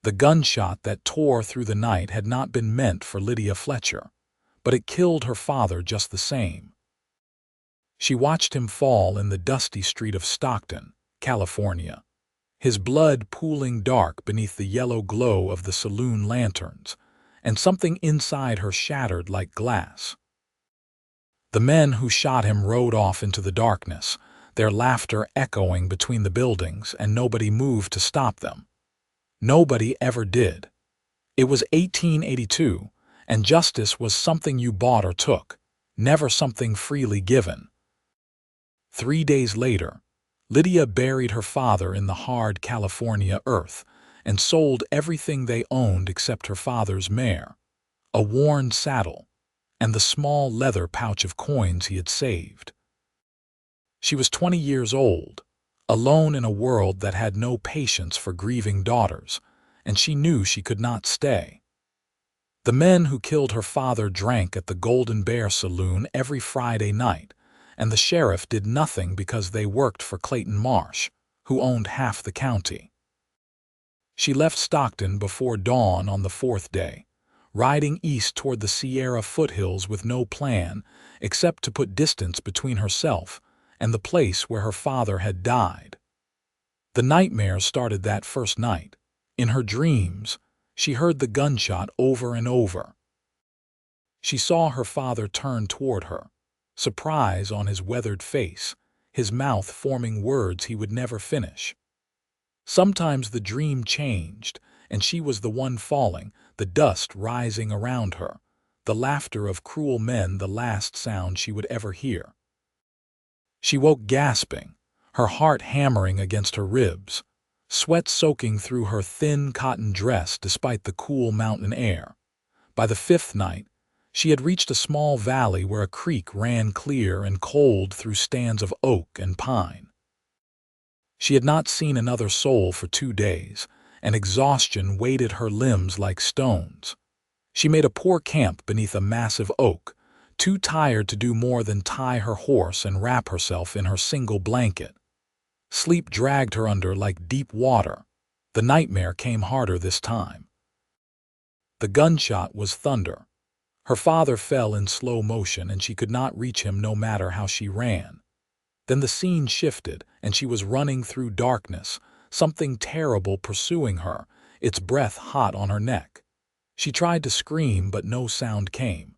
The gunshot that tore through the night had not been meant for Lydia Fletcher, but it killed her father just the same. She watched him fall in the dusty street of Stockton, California, his blood pooling dark beneath the yellow glow of the saloon lanterns, and something inside her shattered like glass. The men who shot him rode off into the darkness, their laughter echoing between the buildings, and nobody moved to stop them. Nobody ever did. It was 1882, and justice was something you bought or took, never something freely given. 3 days later, Lydia buried her father in the hard California earth and sold everything they owned except her father's mare, a worn saddle, and the small leather pouch of coins he had saved. She was 20 years old, alone in a world that had no patience for grieving daughters, and she knew she could not stay. The men who killed her father drank at the Golden Bear Saloon every Friday night, and the sheriff did nothing because they worked for Clayton Marsh, who owned half the county. She left Stockton before dawn on the 4th day, riding east toward the Sierra foothills with no plan except to put distance between herself and the place where her father had died. The nightmare started that first night. In her dreams, she heard the gunshot over and over. She saw her father turn toward her, surprise on his weathered face, his mouth forming words he would never finish. Sometimes the dream changed, and she was the one falling, the dust rising around her, the laughter of cruel men the last sound she would ever hear. She woke gasping, her heart hammering against her ribs, sweat soaking through her thin cotton dress despite the cool mountain air. By the 5th night, she had reached a small valley where a creek ran clear and cold through stands of oak and pine. She had not seen another soul for 2 days, and exhaustion weighted her limbs like stones. She made a poor camp beneath a massive oak, too tired to do more than tie her horse and wrap herself in her single blanket. Sleep dragged her under like deep water. The nightmare came harder this time. The gunshot was thunder. Her father fell in slow motion, and she could not reach him no matter how she ran. Then the scene shifted, and she was running through darkness, something terrible pursuing her, its breath hot on her neck. She tried to scream, but no sound came.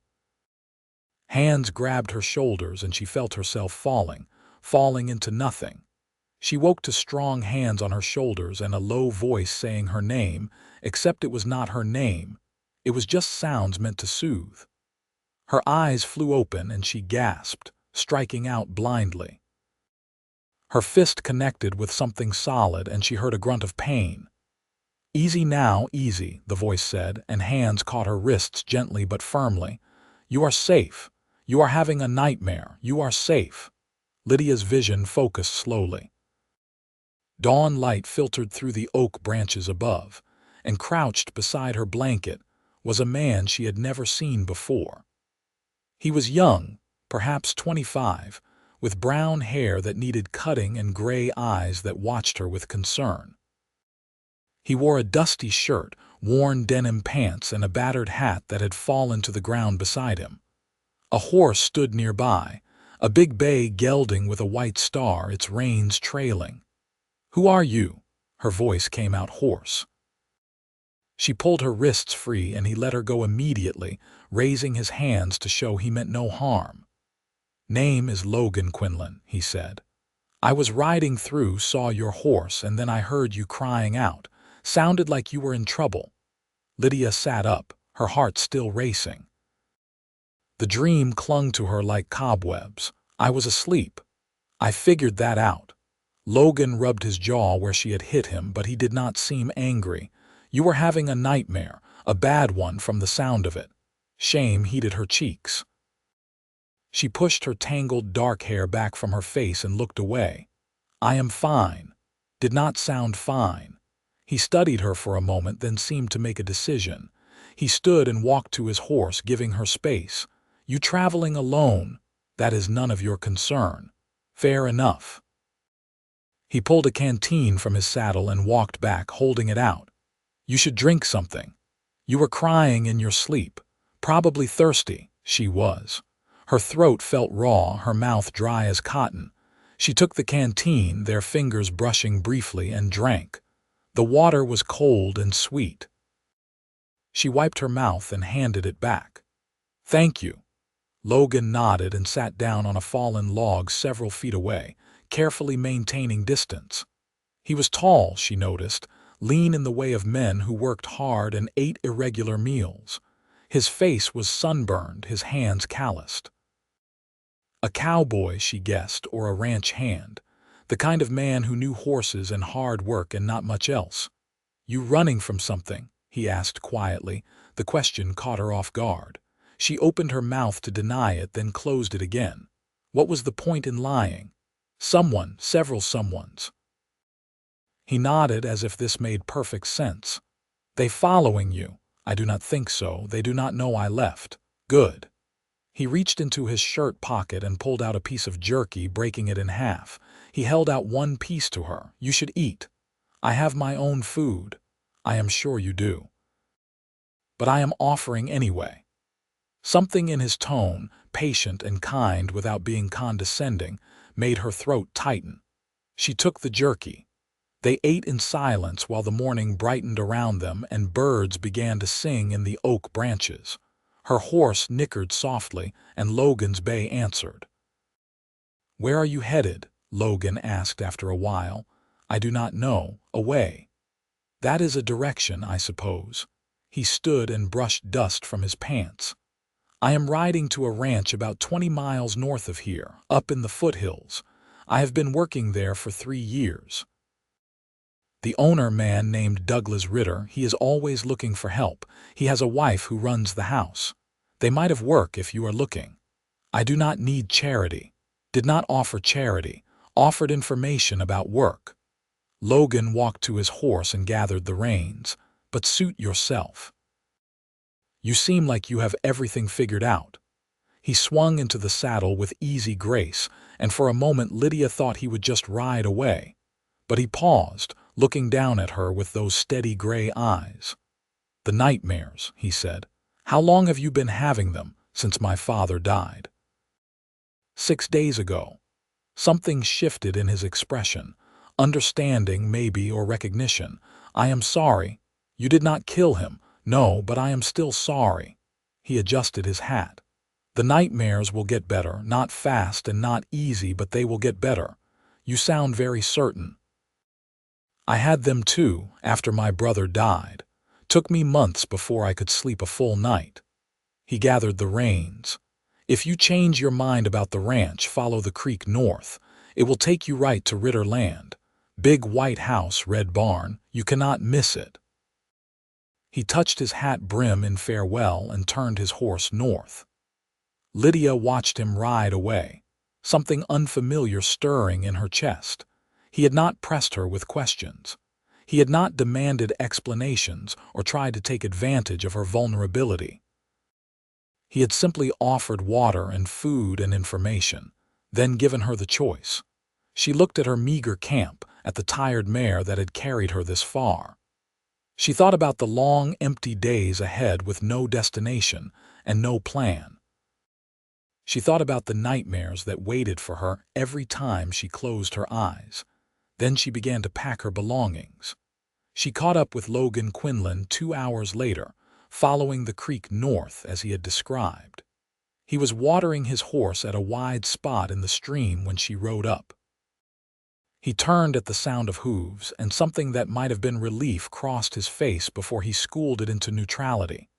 Hands grabbed her shoulders, and she felt herself falling into nothing. She woke to strong hands on her shoulders and a low voice saying her name, except it was not her name. It was just sounds meant to soothe. Her eyes flew open, and she gasped, striking out blindly. Her fist connected with something solid, and she heard a grunt of pain. "Easy now, easy," the voice said, and hands caught her wrists gently but firmly. "You are safe. You are having a nightmare. You are safe." Lydia's vision focused slowly. Dawn light filtered through the oak branches above, and crouched beside her blanket was a man she had never seen before. He was young, perhaps 25, with brown hair that needed cutting and gray eyes that watched her with concern. He wore a dusty shirt, worn denim pants, and a battered hat that had fallen to the ground beside him. A horse stood nearby, a big bay gelding with a white star, its reins trailing. "Who are you?" Her voice came out hoarse. She pulled her wrists free, and he let her go immediately, raising his hands to show he meant no harm. "Name is Logan Quinlan," he said. "I was riding through, saw your horse, and then I heard you crying out. Sounded like you were in trouble." Lydia sat up, her heart still racing. The dream clung to her like cobwebs. "I was asleep. I figured that out." Logan rubbed his jaw where she had hit him, but he did not seem angry. "You were having a nightmare, a bad one from the sound of it." Shame heated her cheeks. She pushed her tangled dark hair back from her face and looked away. "I am fine." Did not sound fine. He studied her for a moment, then seemed to make a decision. He stood and walked to his horse, giving her space. "You traveling alone? That is none of your concern." "Fair enough." He pulled a canteen from his saddle and walked back, holding it out. You should drink something. You were crying in your sleep. Probably thirsty. She was. Her throat felt raw, her mouth dry as cotton. She took the canteen, their fingers brushing briefly, and drank. The water was cold and sweet. She wiped her mouth and handed it back. "Thank you." Logan nodded and sat down on a fallen log several feet away, carefully maintaining distance. He was tall, she noticed, lean in the way of men who worked hard and ate irregular meals. His face was sunburned, his hands calloused. A cowboy, she guessed, or a ranch hand. The kind of man who knew horses and hard work and not much else. "You running from something?" he asked quietly. The question caught her off guard. She opened her mouth to deny it, then closed it again. What was the point in lying? Someone, several someones. He nodded as if this made perfect sense. "They following you?" "I do not think so. They do not know I left." "Good." He reached into his shirt pocket and pulled out a piece of jerky, breaking it in half. He held out one piece to her. "You should eat." "I have my own food." "I am sure you do." "But I am offering anyway." Something in his tone, patient and kind without being condescending, made her throat tighten. She took the jerky. They ate in silence while the morning brightened around them and birds began to sing in the oak branches. Her horse nickered softly, and Logan's bay answered. "Where are you headed?" Logan asked after a while. "I do not know. Away." "That is a direction, I suppose." He stood and brushed dust from his pants. "I am riding to a ranch about 20 miles north of here, up in the foothills. I have been working there for 3 years. The owner, man named Douglas Ritter, he is always looking for help. He has a wife who runs the house. They might have work if you are looking. I do not need charity. Did not offer charity. Offered information about work." Logan walked to his horse and gathered the reins. "But suit yourself. You seem like you have everything figured out." He swung into the saddle with easy grace, and for a moment Lydia thought he would just ride away. But he paused, looking down at her with those steady gray eyes. "The nightmares," he said. "How long have you been having them? Since my father died." 6 days ago. Something shifted in his expression. Understanding, maybe, or recognition. "I am sorry. You did not kill him. No, but I am still sorry." He adjusted his hat. "The nightmares will get better, not fast and not easy, but they will get better. You sound very certain." "I had them too, after my brother died. Took me months before I could sleep a full night." He gathered the reins. "If you change your mind about the ranch, follow the creek north. It will take you right to Ritter land. Big white house, red barn. You cannot miss it." He touched his hat brim in farewell and turned his horse north. Lydia watched him ride away, something unfamiliar stirring in her chest. He had not pressed her with questions. He had not demanded explanations or tried to take advantage of her vulnerability. He had simply offered water and food and information, then given her the choice. She looked at her meager camp, at the tired mare that had carried her this far. She thought about the long, empty days ahead with no destination and no plan. She thought about the nightmares that waited for her every time she closed her eyes. Then she began to pack her belongings. She caught up with Logan Quinlan 2 hours later, following the creek north as he had described. He was watering his horse at a wide spot in the stream when she rode up. He turned at the sound of hooves, and something that might have been relief crossed his face before he schooled it into neutrality.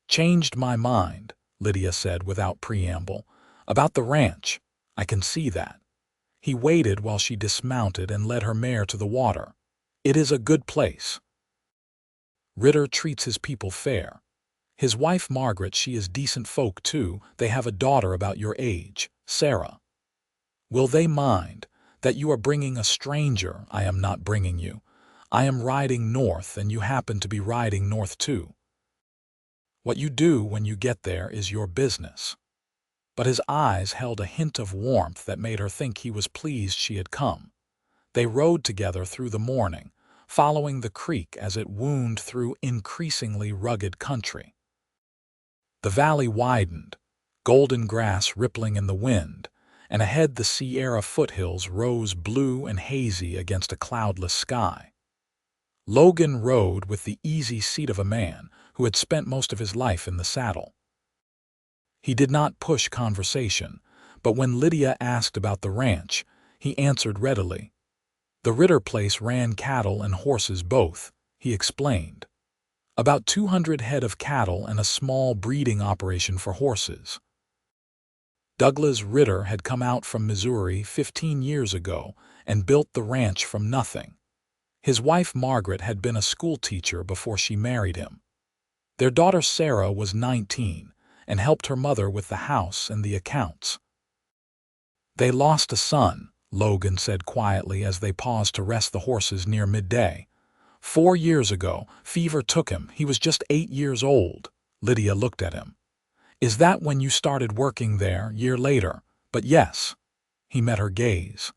"Changed my mind," Lydia said without preamble. "About the ranch. I can see that." He waited while she dismounted and led her mare to the water. "It is a good place. Ritter treats his people fair. His wife Margaret, she is decent folk too. They have a daughter about your age, Sarah. Will they mind that you are bringing a stranger? I am not bringing you. I am riding north, and you happen to be riding north too. What you do when you get there is your business." But his eyes held a hint of warmth that made her think he was pleased she had come. They rode together through the morning, following the creek as it wound through increasingly rugged country. The valley widened, golden grass rippling in the wind, and ahead the Sierra foothills rose blue and hazy against a cloudless sky. Logan rode with the easy seat of a man who had spent most of his life in the saddle. He did not push conversation, but when Lydia asked about the ranch, he answered readily. The Ritter place ran cattle and horses both, he explained. About 200 head of cattle and a small breeding operation for horses. Douglas Ritter had come out from Missouri 15 years ago and built the ranch from nothing. His wife Margaret had been a schoolteacher before she married him. Their daughter Sarah was 19 and helped her mother with the house and the accounts. They lost a son, Logan said quietly as they paused to rest the horses near midday. 4 years ago, fever took him. He was just 8 years old. Lydia looked at him. Is that when you started working there, year later? But yes. He met her gaze.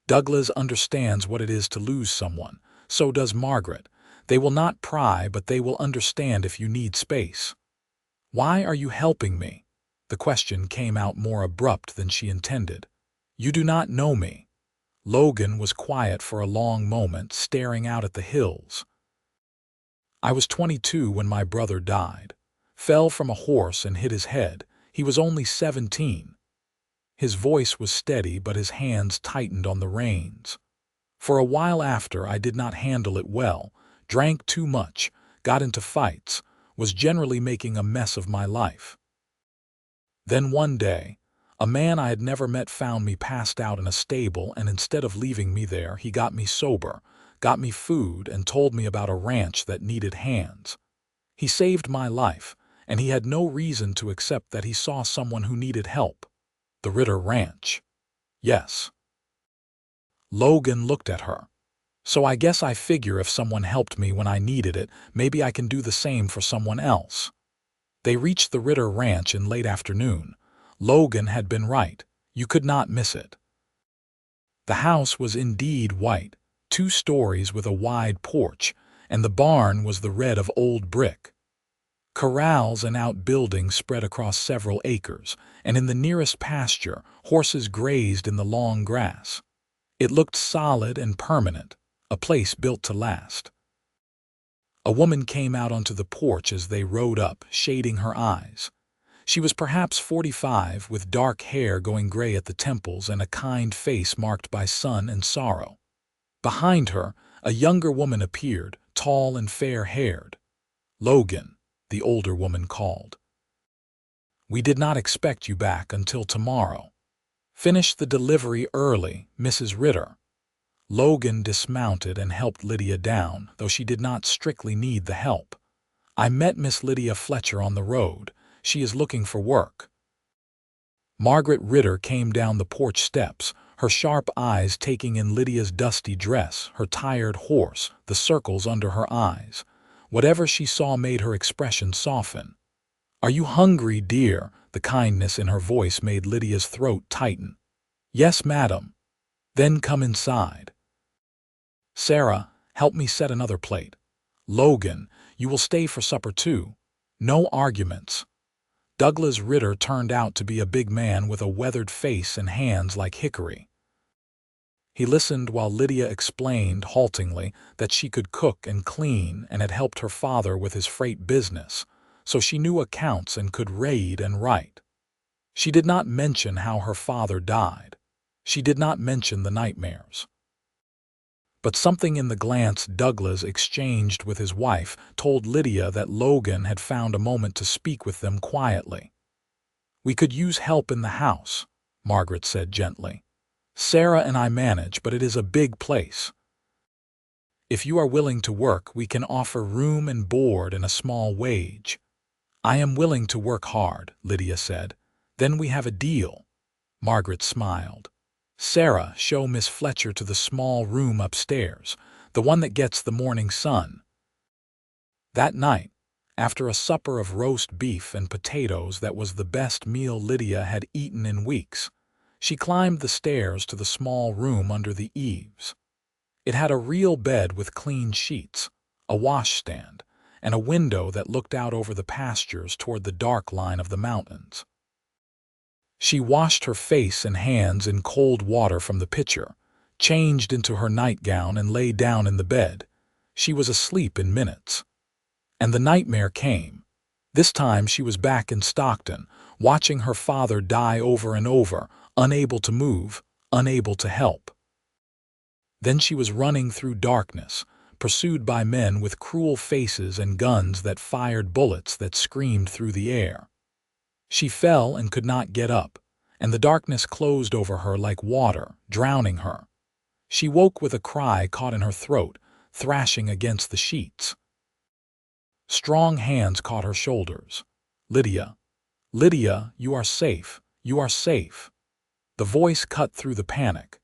Douglas understands what it is to lose someone. So does Margaret. They will not pry, but they will understand if you need space. Why are you helping me? The question came out more abrupt than she intended. You do not know me. Logan was quiet for a long moment, staring out at the hills. I was 22 when my brother died. Fell from a horse and hit his head. He was only 17. His voice was steady, but his hands tightened on the reins. For a while after, I did not handle it well, drank too much, got into fights, was generally making a mess of my life. Then one day, a man I had never met found me passed out in a stable, and instead of leaving me there, he got me sober, got me food, and told me about a ranch that needed hands. He saved my life, and he had no reason to accept that he saw someone who needed help. The Ritter Ranch. Yes. Logan looked at her. So I guess I figure if someone helped me when I needed it, maybe I can do the same for someone else. They reached the Ritter Ranch in late afternoon. Logan had been right. You could not miss it. The house was indeed white, 2 stories with a wide porch, and the barn was the red of old brick. Corrals and outbuildings spread across several acres, and in the nearest pasture, horses grazed in the long grass. It looked solid and permanent, a place built to last. A woman came out onto the porch as they rode up, shading her eyes. She was perhaps 45, with dark hair going gray at the temples and a kind face marked by sun and sorrow. Behind her, a younger woman appeared, tall and fair-haired. Logan, the older woman called. We did not expect you back until tomorrow. Finish the delivery early, Mrs. Ritter. Logan dismounted and helped Lydia down, though she did not strictly need the help. I met Miss Lydia Fletcher on the road. She is looking for work. Margaret Ritter came down the porch steps, her sharp eyes taking in Lydia's dusty dress, her tired horse, the circles under her eyes. Whatever she saw made her expression soften. Are you hungry, dear? The kindness in her voice made Lydia's throat tighten. Yes, madam. Then come inside. Sarah, help me set another plate. Logan, you will stay for supper too. No arguments. Douglas Ritter turned out to be a big man with a weathered face and hands like hickory. He listened while Lydia explained haltingly that she could cook and clean and had helped her father with his freight business, so she knew accounts and could read and write. She did not mention how her father died. She did not mention the nightmares. But something in the glance Douglas exchanged with his wife told Lydia that Logan had found a moment to speak with them quietly. We could use help in the house, Margaret said gently. Sarah and I manage, but it is a big place. If you are willing to work, we can offer room and board and a small wage. I am willing to work hard, Lydia said. Then we have a deal. Margaret smiled. Sarah, show Miss Fletcher to the small room upstairs, the one that gets the morning sun. That night, after a supper of roast beef and potatoes that was the best meal Lydia had eaten in weeks, she climbed the stairs to the small room under the eaves. It had a real bed with clean sheets, a washstand, and a window that looked out over the pastures toward the dark line of the mountains. She washed her face and hands in cold water from the pitcher, changed into her nightgown and lay down in the bed. She was asleep in minutes. And the nightmare came. This time she was back in Stockton, watching her father die over and over, unable to move, unable to help. Then she was running through darkness, pursued by men with cruel faces and guns that fired bullets that screamed through the air. She fell and could not get up, and the darkness closed over her like water, drowning her. She woke with a cry caught in her throat, thrashing against the sheets. Strong hands caught her shoulders. "Lydia, Lydia, you are safe, you are safe." The voice cut through the panic.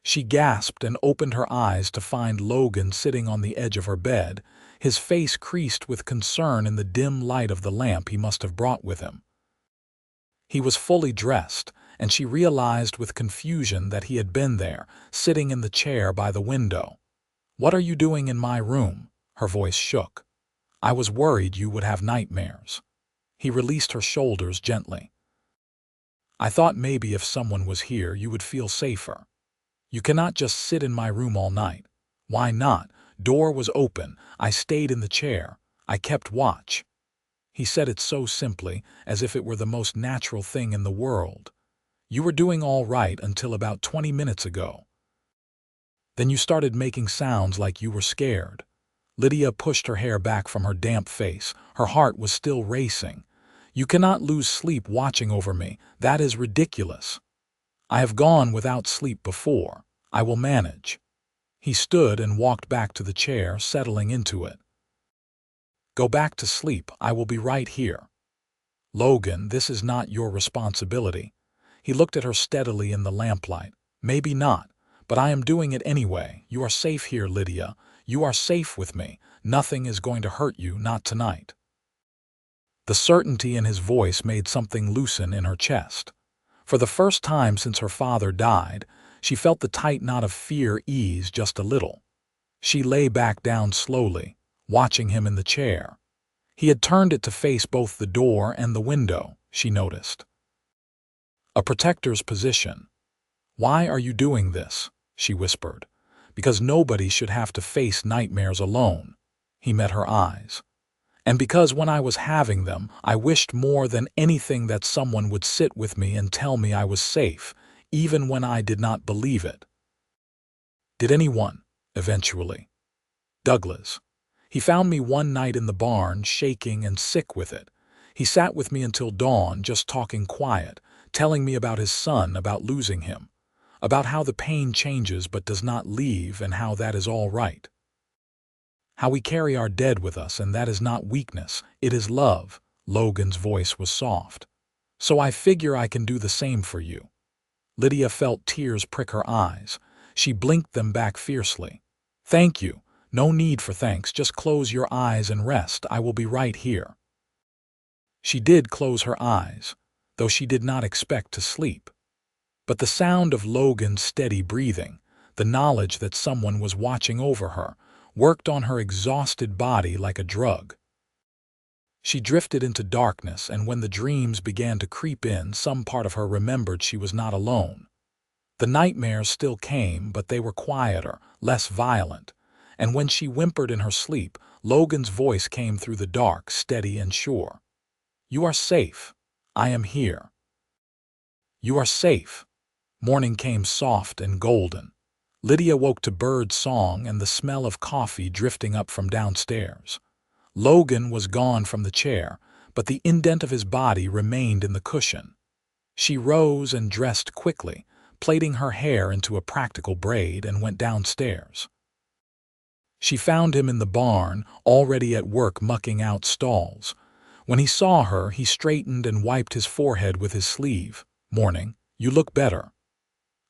She gasped and opened her eyes to find Logan sitting on the edge of her bed, his face creased with concern in the dim light of the lamp he must have brought with him. He was fully dressed, and she realized with confusion that he had been there, sitting in the chair by the window. "What are you doing in my room?" Her voice shook. "I was worried you would have nightmares." He released her shoulders gently. "I thought maybe if someone was here you would feel safer. You cannot just sit in my room all night." "Why not? Door was open. I stayed in the chair. I kept watch." He said it so simply, as if it were the most natural thing in the world. "You were doing all right until about 20 minutes ago. Then you started making sounds like you were scared." Lydia pushed her hair back from her damp face. Her heart was still racing. "You cannot lose sleep watching over me. That is ridiculous." "I have gone without sleep before. I will manage." He stood and walked back to the chair, settling into it. "Go back to sleep. I will be right here." "Logan, this is not your responsibility." He looked at her steadily in the lamplight. "Maybe not, but I am doing it anyway. You are safe here, Lydia. You are safe with me. Nothing is going to hurt you, not tonight." The certainty in his voice made something loosen in her chest. For the first time since her father died, she felt the tight knot of fear ease just a little. She lay back down slowly, watching him in the chair. He had turned it to face both the door and the window, she noticed. A protector's position. "Why are you doing this?" she whispered. "Because nobody should have to face nightmares alone." He met her eyes. "And because when I was having them, I wished more than anything that someone would sit with me and tell me I was safe, even when I did not believe it." "Did anyone?" Eventually. "Douglas. He found me one night in the barn, shaking and sick with it. He sat with me until dawn, just talking quiet, telling me about his son, about losing him, about how the pain changes but does not leave and how that is all right. How we carry our dead with us, and that is not weakness, it is love." Logan's voice was soft. "So I figure I can do the same for you." Lydia felt tears prick her eyes. She blinked them back fiercely. "Thank you. No need for thanks. Just close your eyes and rest. I will be right here." She did close her eyes, though she did not expect to sleep. But the sound of Logan's steady breathing, the knowledge that someone was watching over her, worked on her exhausted body like a drug. She drifted into darkness, and when the dreams began to creep in, some part of her remembered she was not alone. The nightmares still came, but they were quieter, less violent, and when she whimpered in her sleep, Logan's voice came through the dark, steady and sure. "You are safe. I am here. You are safe." Morning came soft and golden. Lydia woke to bird song and the smell of coffee drifting up from downstairs. Logan was gone from the chair, but the indent of his body remained in the cushion. She rose and dressed quickly, plaiting her hair into a practical braid, and went downstairs. She found him in the barn, already at work mucking out stalls. When he saw her, he straightened and wiped his forehead with his sleeve. "Morning. You look better."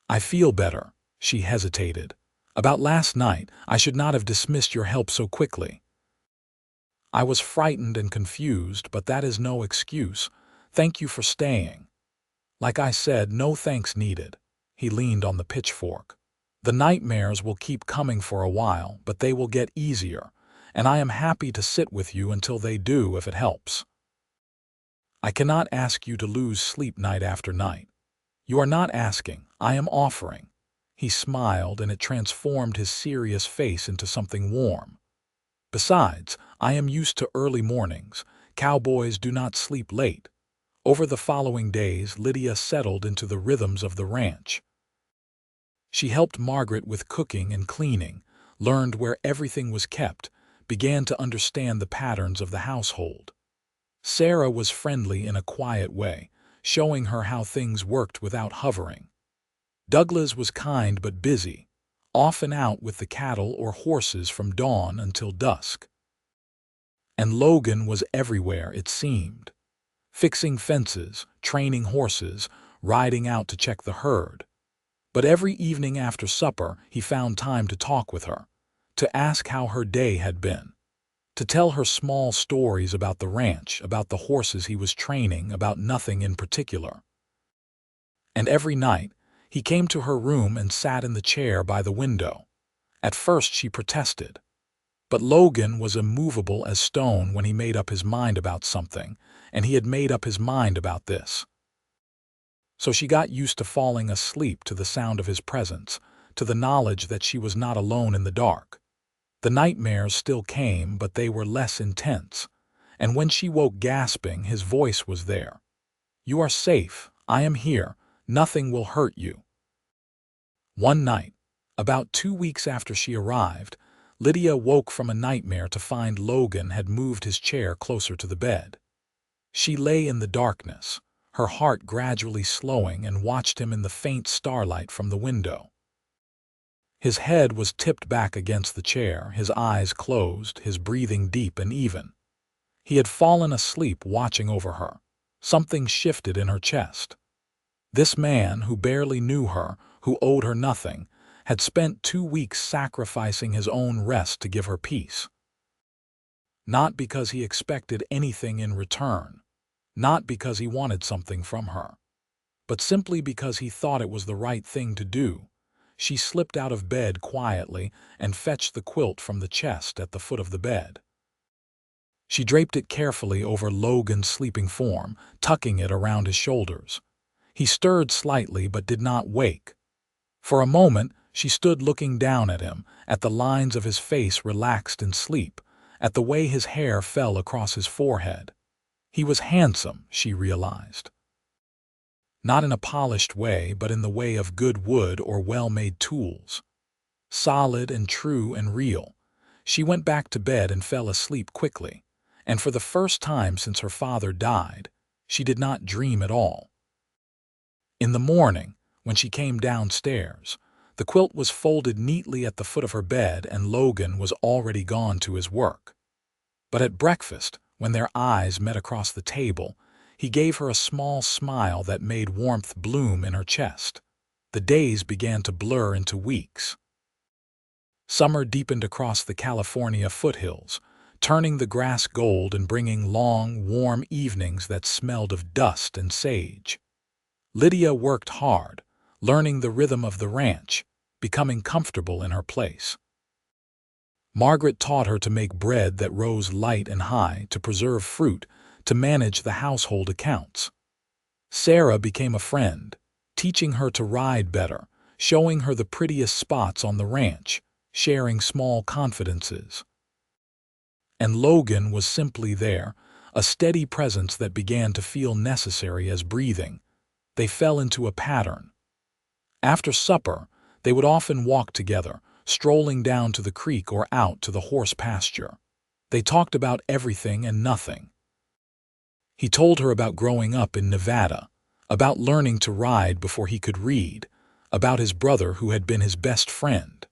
"I feel better." She hesitated. "About last night, I should not have dismissed your help so quickly." "I was frightened and confused, but that is no excuse. Thank you for staying." "Like I said, no thanks needed." He leaned on the pitchfork. The nightmares will keep coming for a while, but they will get easier, and I am happy to sit with you until they do if it helps. I cannot ask you to lose sleep night after night. You are not asking, I am offering." He smiled, and it transformed his serious face into something warm. "Besides, I am used to early mornings. Cowboys do not sleep late." Over the following days, Lydia settled into the rhythms of the ranch. She helped Margaret with cooking and cleaning, learned where everything was kept, began to understand the patterns of the household. Sarah was friendly in a quiet way, showing her how things worked without hovering. Douglas was kind but busy, often out with the cattle or horses from dawn until dusk. And Logan was everywhere, it seemed. Fixing fences, training horses, riding out to check the herd. But every evening after supper, he found time to talk with her, to ask how her day had been, to tell her small stories about the ranch, about the horses he was training, about nothing in particular. And every night, he came to her room and sat in the chair by the window. At first she protested, but Logan was immovable as stone when he made up his mind about something, and he had made up his mind about this. So she got used to falling asleep to the sound of his presence, to the knowledge that she was not alone in the dark. The nightmares still came, but they were less intense, and when she woke gasping, his voice was there. "You are safe. I am here. Nothing will hurt you." One night, about 2 weeks after she arrived, Lydia woke from a nightmare to find Logan had moved his chair closer to the bed. She lay in the darkness, her heart gradually slowing, and watched him in the faint starlight from the window. His head was tipped back against the chair, his eyes closed, his breathing deep and even. He had fallen asleep watching over her. Something shifted in her chest. This man, who barely knew her, who owed her nothing, had spent 2 weeks sacrificing his own rest to give her peace. Not because he expected anything in return, not because he wanted something from her, but simply because he thought it was the right thing to do. She slipped out of bed quietly and fetched the quilt from the chest at the foot of the bed. She draped it carefully over Logan's sleeping form, tucking it around his shoulders. He stirred slightly but did not wake. For a moment, she stood looking down at him, at the lines of his face relaxed in sleep, at the way his hair fell across his forehead. He was handsome, she realized. Not in a polished way, but in the way of good wood or well-made tools. Solid and true and real. She went back to bed and fell asleep quickly, and for the first time since her father died, she did not dream at all. In the morning, when she came downstairs, the quilt was folded neatly at the foot of her bed and Logan was already gone to his work. But at breakfast, when their eyes met across the table, he gave her a small smile that made warmth bloom in her chest. The days began to blur into weeks. Summer deepened across the California foothills, turning the grass gold and bringing long, warm evenings that smelled of dust and sage. Lydia worked hard, learning the rhythm of the ranch, becoming comfortable in her place. Margaret taught her to make bread that rose light and high, to preserve fruit, to manage the household accounts. Sarah became a friend, teaching her to ride better, showing her the prettiest spots on the ranch, sharing small confidences. And Logan was simply there, a steady presence that began to feel necessary as breathing. They fell into a pattern. After supper, they would often walk together, strolling down to the creek or out to the horse pasture. They talked about everything and nothing. He told her about growing up in Nevada, about learning to ride before he could read, about his brother who had been his best friend.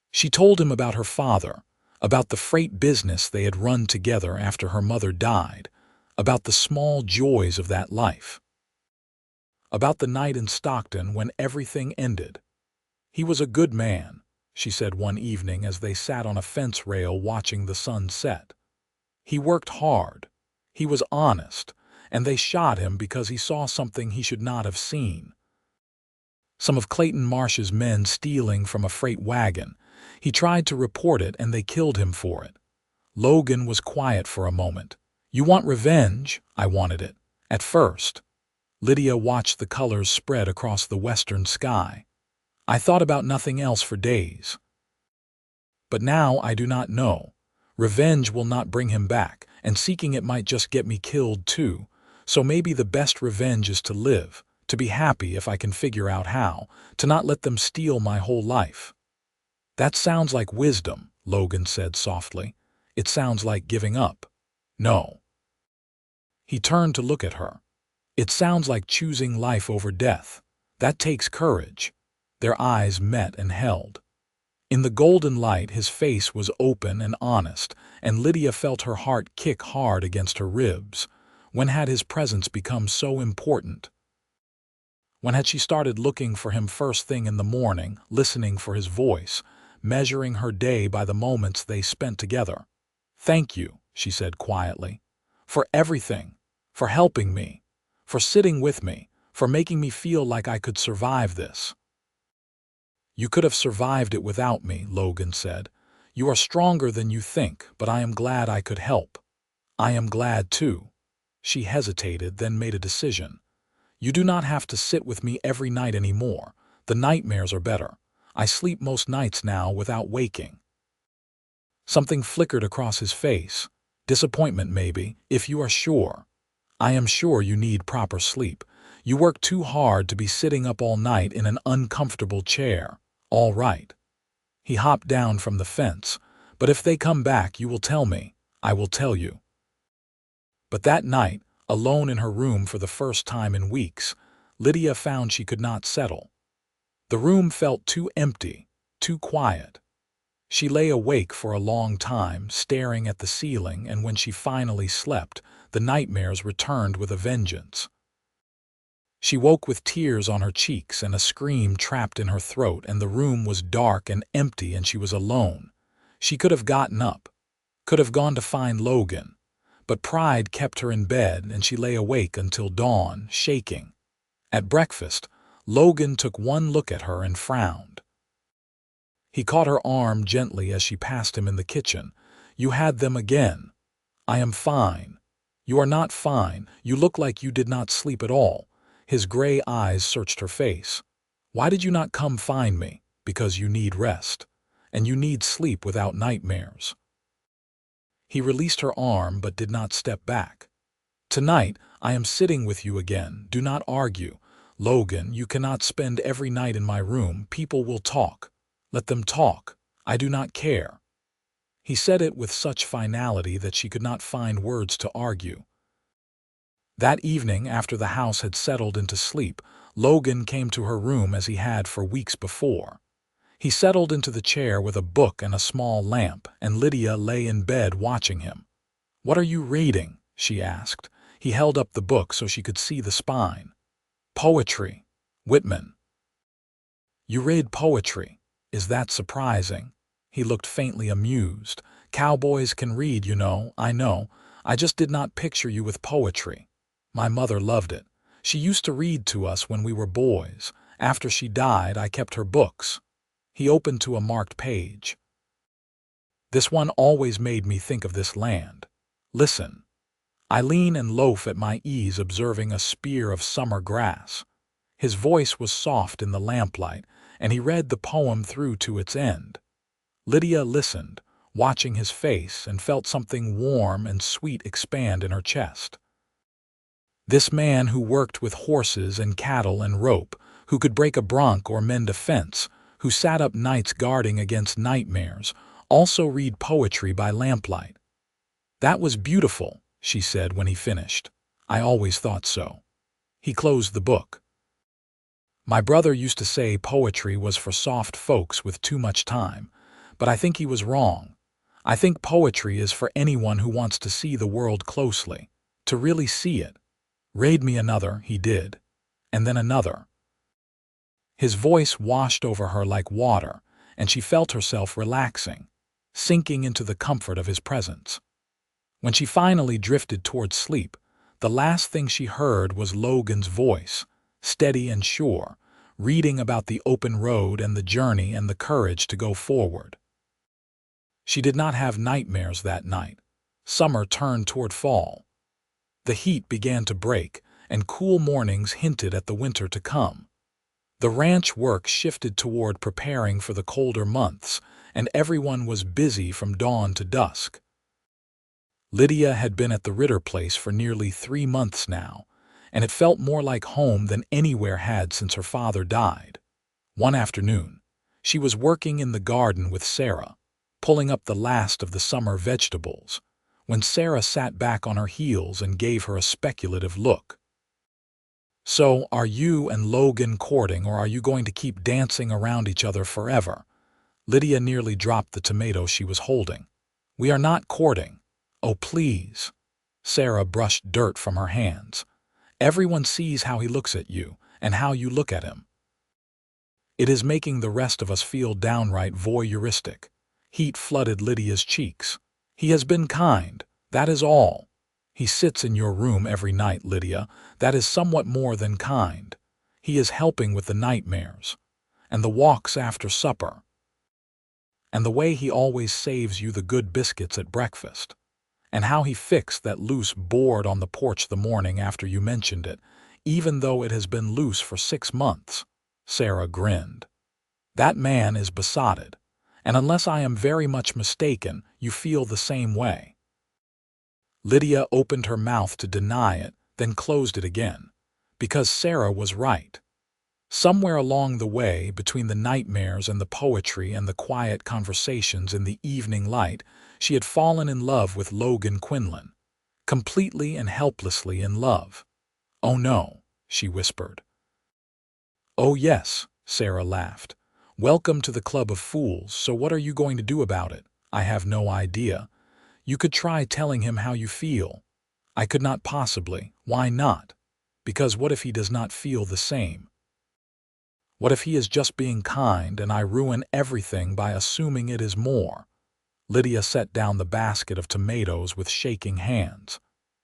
She told him about her father, about the freight business they had run together after her mother died, about the small joys of that life. About the night in Stockton when everything ended. "He was a good man," she said one evening as they sat on a fence rail watching the sun set. "He worked hard. He was honest, and they shot him because he saw something he should not have seen." Some of Clayton Marsh's men stealing from a freight wagon. He tried to report it and they killed him for it. Logan was quiet for a moment. You want revenge? I wanted it. At first. Lydia watched the colors spread across the western sky. I thought about nothing else for days. But now I do not know. Revenge will not bring him back, and seeking it might just get me killed too. So maybe the best revenge is to live, to be happy if I can figure out how, to not let them steal my whole life. That sounds like wisdom, Logan said softly. It sounds like giving up. No. He turned to look at her. It sounds like choosing life over death. That takes courage. Their eyes met and held. In the golden light, his face was open and honest, and Lydia felt her heart kick hard against her ribs. When had his presence become so important? When had she started looking for him first thing in the morning, listening for his voice, measuring her day by the moments they spent together? Thank you, she said quietly, for everything, for helping me, for sitting with me, for making me feel like I could survive this. You could have survived it without me, Logan said. You are stronger than you think, but I am glad I could help. I am glad too. She hesitated, then made a decision. You do not have to sit with me every night anymore. The nightmares are better. I sleep most nights now without waking. Something flickered across his face. Disappointment maybe, if you are sure. I am sure you need proper sleep. You work too hard to be sitting up all night in an uncomfortable chair. All right. He hopped down from the fence. But if they come back, you will tell me. I will tell you. But that night, alone in her room for the first time in weeks, Lydia found she could not settle. The room felt too empty, too quiet. She lay awake for a long time, staring at the ceiling, and when she finally slept, the nightmares returned with a vengeance. She woke with tears on her cheeks and a scream trapped in her throat, and the room was dark and empty and she was alone. She could have gotten up, could have gone to find Logan, but pride kept her in bed and she lay awake until dawn, shaking. At breakfast, Logan took one look at her and frowned. He caught her arm gently as she passed him in the kitchen. You had them again. I am fine. You are not fine. You look like you did not sleep at all. His gray eyes searched her face. Why did you not come find me? Because you need rest. And you need sleep without nightmares. He released her arm but did not step back. Tonight, I am sitting with you again. Do not argue. Logan, you cannot spend every night in my room. People will talk. Let them talk. I do not care. He said it with such finality that she could not find words to argue. That evening, after the house had settled into sleep, Logan came to her room as he had for weeks before. He settled into the chair with a book and a small lamp, and Lydia lay in bed watching him. What are you reading? She asked. He held up the book so she could see the spine. Poetry. Whitman. You read poetry. Is that surprising? He looked faintly amused. Cowboys can read, you know. I know. I just did not picture you with poetry. My mother loved it. She used to read to us when we were boys. After she died, I kept her books. He opened to a marked page. This one always made me think of this land. Listen. I lean and loaf at my ease observing a spear of summer grass. His voice was soft in the lamplight, and he read the poem through to its end. Lydia listened, watching his face, and felt something warm and sweet expand in her chest. This man who worked with horses and cattle and rope, who could break a bronc or mend a fence, who sat up nights guarding against nightmares, also read poetry by lamplight. That was beautiful, she said when he finished. I always thought so. He closed the book. My brother used to say poetry was for soft folks with too much time, but I think he was wrong. I think poetry is for anyone who wants to see the world closely, to really see it. Read me another, he did, and then another. His voice washed over her like water, and she felt herself relaxing, sinking into the comfort of his presence. When she finally drifted toward sleep, the last thing she heard was Logan's voice, steady and sure. reading about the open road and the journey and the courage to go forward. She did not have nightmares that night. Summer turned toward fall. The heat began to break, and cool mornings hinted at the winter to come. The ranch work shifted toward preparing for the colder months, and everyone was busy from dawn to dusk. Lydia had been at the Ritter place for nearly 3 months now, and it felt more like home than anywhere had since her father died. One afternoon, she was working in the garden with Sarah, pulling up the last of the summer vegetables, when Sarah sat back on her heels and gave her a speculative look. "So, are you and Logan courting, or are you going to keep dancing around each other forever?" Lydia nearly dropped the tomato she was holding. "We are not courting. Oh, please." Sarah brushed dirt from her hands. "Everyone sees how he looks at you, and how you look at him. It is making the rest of us feel downright voyeuristic." Heat flooded Lydia's cheeks. "He has been kind, that is all. He sits in your room every night, Lydia. That is somewhat more than kind. He is helping with the nightmares, and the walks after supper, and the way he always saves you the good biscuits at breakfast, and how he fixed that loose board on the porch the morning after you mentioned it, even though it has been loose for 6 months. Sarah grinned. "That man is besotted, and unless I am very much mistaken, you feel the same way." Lydia opened her mouth to deny it, then closed it again, because Sarah was right. Somewhere along the way, between the nightmares and the poetry and the quiet conversations in the evening light, she had fallen in love with Logan Quinlan. Completely and helplessly in love. "Oh no," she whispered. "Oh yes," Sarah laughed. "Welcome to the club of fools, so what are you going to do about it?" "I have no idea. You could try telling him how you feel." "I could not possibly." "Why not?" "Because what if he does not feel the same? What if he is just being kind and I ruin everything by assuming it is more?" Lydia set down the basket of tomatoes with shaking hands.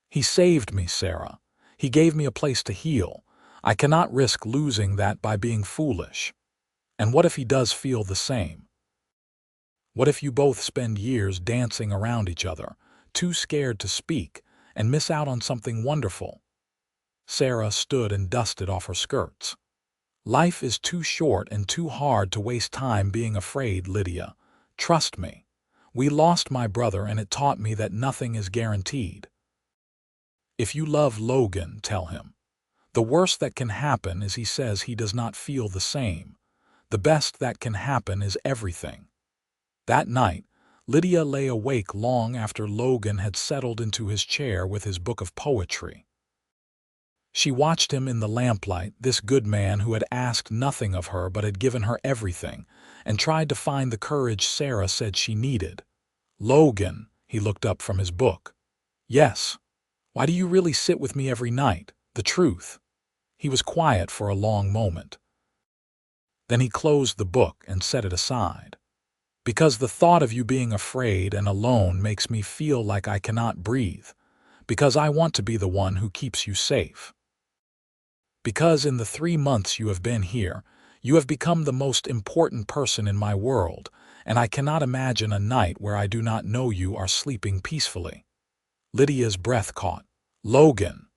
"He saved me, Sarah. He gave me a place to heal. I cannot risk losing that by being foolish. And what if he does feel the same? What if you both spend years dancing around each other, too scared to speak, and miss out on something wonderful?" Sarah stood and dusted off her skirts. "Life is too short and too hard to waste time being afraid, Lydia. Trust me. We lost my brother, and it taught me that nothing is guaranteed. If you love Logan, tell him. The worst that can happen is he says he does not feel the same. The best that can happen is everything." That night, Lydia lay awake long after Logan had settled into his chair with his book of poetry. She watched him in the lamplight, this good man who had asked nothing of her but had given her everything, and tried to find the courage Sarah said she needed. "Logan," he looked up from his book. "Yes. Why do you really sit with me every night? The truth." He was quiet for a long moment. Then he closed the book and set it aside. "Because the thought of you being afraid and alone makes me feel like I cannot breathe. Because I want to be the one who keeps you safe. Because in the 3 months you have been here, you have become the most important person in my world, and I cannot imagine a night where I do not know you are sleeping peacefully." Lydia's breath caught. "Logan,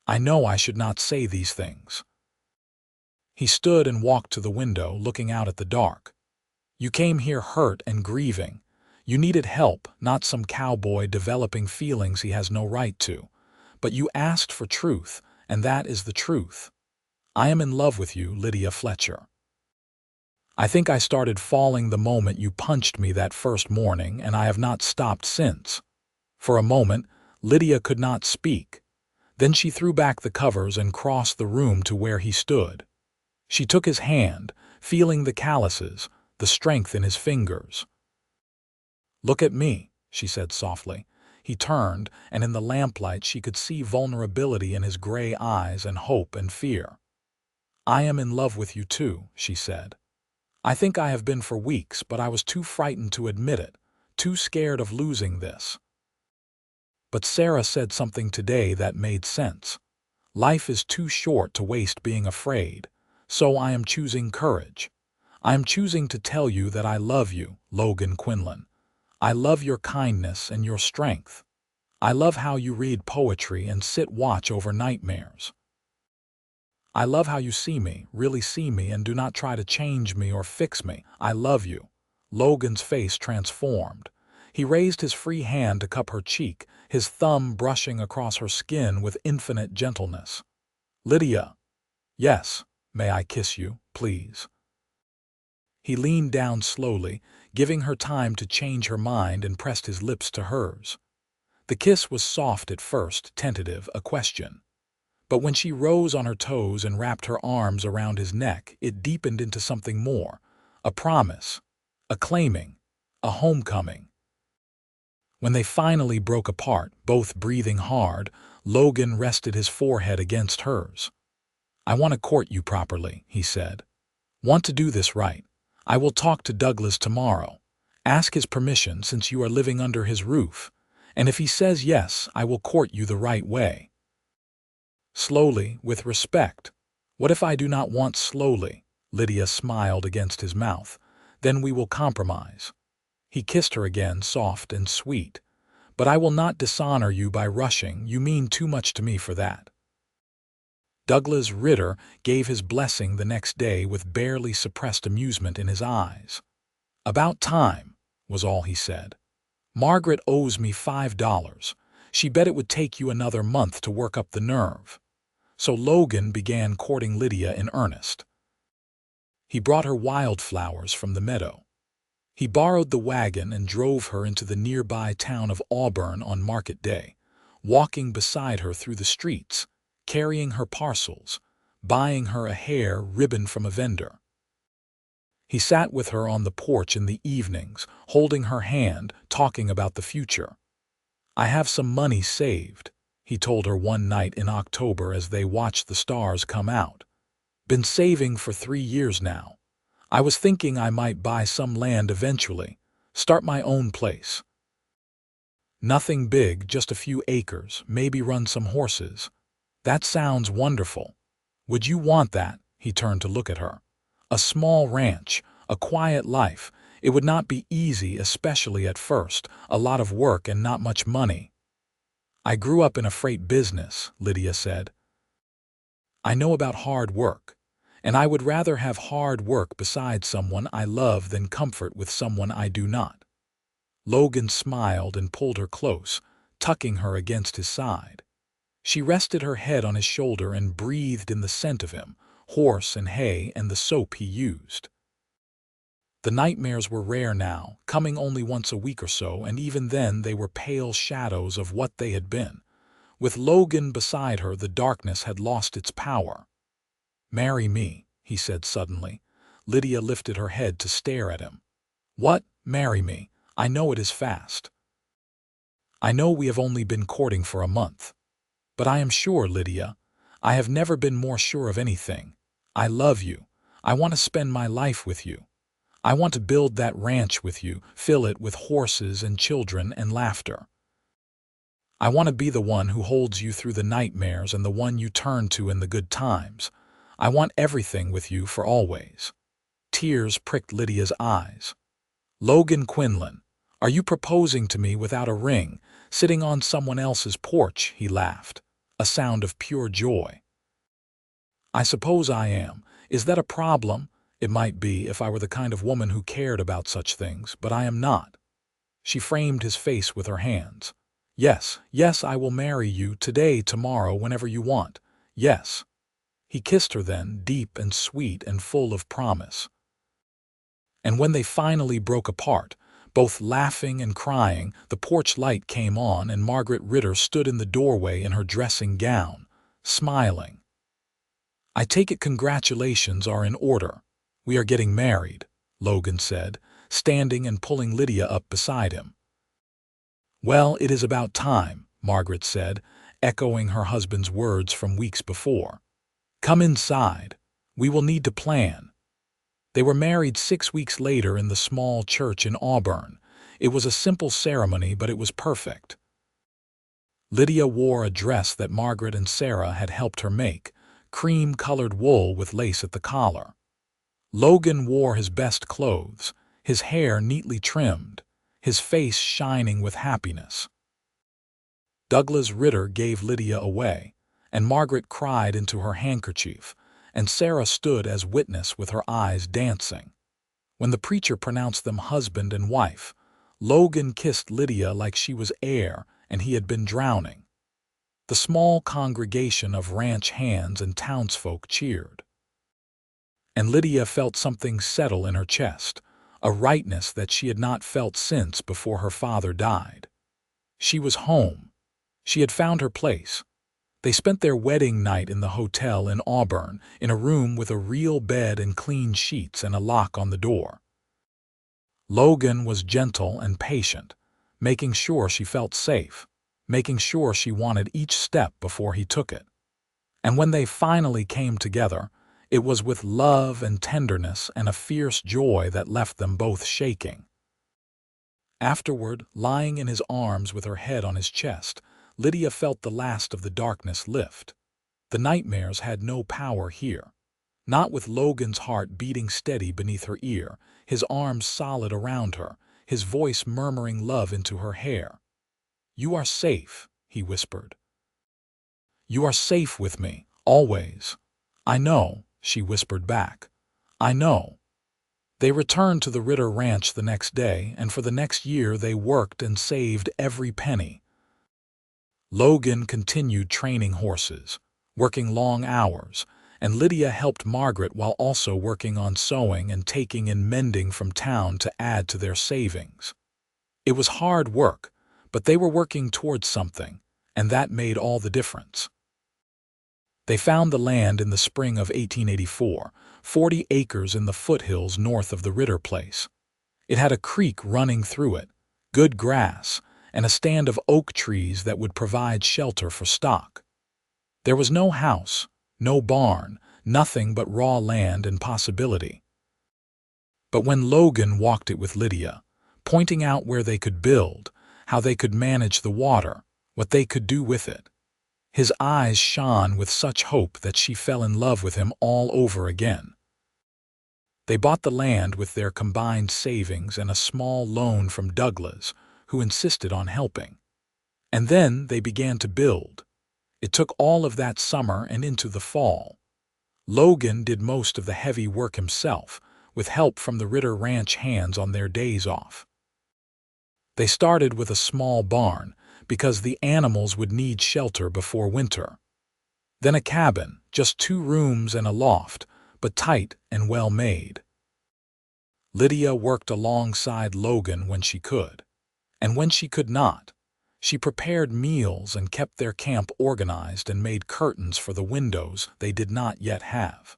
I know I should not say these things." He stood and walked to the window, looking out at the dark. "You came here hurt and grieving. You needed help, not some cowboy developing feelings he has no right to. But you asked for truth, and that is the truth. I am in love with you, Lydia Fletcher. I think I started falling the moment you punched me that first morning, and I have not stopped since." For a moment, Lydia could not speak. Then she threw back the covers and crossed the room to where he stood. She took his hand, feeling the calluses, the strength in his fingers. "Look at me," she said softly. He turned, and in the lamplight she could see vulnerability in his gray eyes and hope and fear. "I am in love with you too," she said. "I think I have been for weeks, but I was too frightened to admit it, too scared of losing this. But Sarah said something today that made sense. Life is too short to waste being afraid, So I am choosing courage. I am choosing to tell you that I love you, Logan Quinlan. I love your kindness and your strength. I love how you read poetry and sit watch over nightmares. I love how you see me, really see me, and do not try to change me or fix me. I love you. Logan's face transformed. He raised his free hand to cup her cheek, his thumb brushing across her skin with infinite gentleness. Lydia. Yes, may I kiss you, please? He leaned down slowly, giving her time to change her mind, and pressed his lips to hers. The kiss was soft at first, tentative, a question. But when she rose on her toes and wrapped her arms around his neck, it deepened into something more, a promise, a claiming, a homecoming. When they finally broke apart, both breathing hard, Logan rested his forehead against hers. I want to court you properly, he said. Want to do this right. I will talk to Douglas tomorrow. Ask his permission since you are living under his roof. And if he says yes, I will court you the right way. Slowly, with respect. What if I do not want slowly? Lydia smiled against his mouth. Then we will compromise. He kissed her again, soft and sweet. But I will not dishonor you by rushing. You mean too much to me for that. Douglas Ritter gave his blessing the next day with barely suppressed amusement in his eyes. About time, was all he said. Margaret owes me $5. She bet it would take you another month to work up the nerve. So Logan began courting Lydia in earnest. He brought her wildflowers from the meadow. He borrowed the wagon and drove her into the nearby town of Auburn on market day, walking beside her through the streets, carrying her parcels, buying her a hair ribbon from a vendor. He sat with her on the porch in the evenings, holding her hand, talking about the future. I have some money saved, he told her one night in October as they watched the stars come out. Been saving for 3 years now. I was thinking I might buy some land eventually, start my own place. Nothing big, just a few acres, maybe run some horses. That sounds wonderful. Would you want that? He turned to look at her. A small ranch, a quiet life. It would not be easy, especially at first, a lot of work and not much money. I grew up in a freight business, Lydia said. I know about hard work, and I would rather have hard work beside someone I love than comfort with someone I do not. Logan smiled and pulled her close, tucking her against his side. She rested her head on his shoulder and breathed in the scent of him, horse and hay and the soap he used. The nightmares were rare now, coming only once a week or so, and even then they were pale shadows of what they had been. With Logan beside her, the darkness had lost its power. Marry me, he said suddenly. Lydia lifted her head to stare at him. What? Marry me? I know it is fast. I know we have only been courting for a month. But I am sure, Lydia. I have never been more sure of anything. I love you. I want to spend my life with you. I want to build that ranch with you, fill it with horses and children and laughter. I want to be the one who holds you through the nightmares and the one you turn to in the good times. I want everything with you for always. Tears pricked Lydia's eyes. Logan Quinlan, are you proposing to me without a ring, sitting on someone else's porch? He laughed, a sound of pure joy. I suppose I am. Is that a problem? It might be if I were the kind of woman who cared about such things, but I am not. She framed his face with her hands. Yes, yes, I will marry you today, tomorrow, whenever you want. Yes. He kissed her then, deep and sweet and full of promise. And when they finally broke apart, both laughing and crying, the porch light came on and Margaret Ritter stood in the doorway in her dressing gown, smiling. I take it congratulations are in order. We are getting married, Logan said, standing and pulling Lydia up beside him. Well, it is about time, Margaret said, echoing her husband's words from weeks before. Come inside. We will need to plan. They were married 6 weeks later in the small church in Auburn. It was a simple ceremony, but it was perfect. Lydia wore a dress that Margaret and Sarah had helped her make, cream-colored wool with lace at the collar. Logan wore his best clothes, his hair neatly trimmed, his face shining with happiness. Douglas Ritter gave Lydia away, and Margaret cried into her handkerchief, and Sarah stood as witness with her eyes dancing. When the preacher pronounced them husband and wife, Logan kissed Lydia like she was air and he had been drowning. The small congregation of ranch hands and townsfolk cheered. And Lydia felt something settle in her chest, a rightness that she had not felt since before her father died. She was home. She had found her place. They spent their wedding night in the hotel in Auburn, in a room with a real bed and clean sheets and a lock on the door. Logan was gentle and patient, making sure she felt safe, making sure she wanted each step before he took it. And when they finally came together, it was with love and tenderness and a fierce joy that left them both shaking. Afterward, lying in his arms with her head on his chest, Lydia felt the last of the darkness lift. The nightmares had no power here. Not with Logan's heart beating steady beneath her ear, his arms solid around her, his voice murmuring love into her hair. "You are safe," he whispered. "You are safe with me, always." "I know," she whispered back. "I know." They returned to the Ritter Ranch the next day, and for the next year they worked and saved every penny. Logan continued training horses, working long hours, and Lydia helped Margaret while also working on sewing and taking in mending from town to add to their savings. It was hard work, but they were working towards something, and that made all the difference. They found the land in the spring of 1884, 40 acres in the foothills north of the Ritter place. It had a creek running through it, good grass, and a stand of oak trees that would provide shelter for stock. There was no house, no barn, nothing but raw land and possibility. But when Logan walked it with Lydia, pointing out where they could build, how they could manage the water, what they could do with it, his eyes shone with such hope that she fell in love with him all over again. They bought the land with their combined savings and a small loan from Douglas, who insisted on helping. And then they began to build. It took all of that summer and into the fall. Logan did most of the heavy work himself, with help from the Ritter Ranch hands on their days off. They started with a small barn, because the animals would need shelter before winter. Then a cabin, just 2 rooms and a loft, but tight and well made. Lydia worked alongside Logan when she could, and when she could not, she prepared meals and kept their camp organized and made curtains for the windows they did not yet have.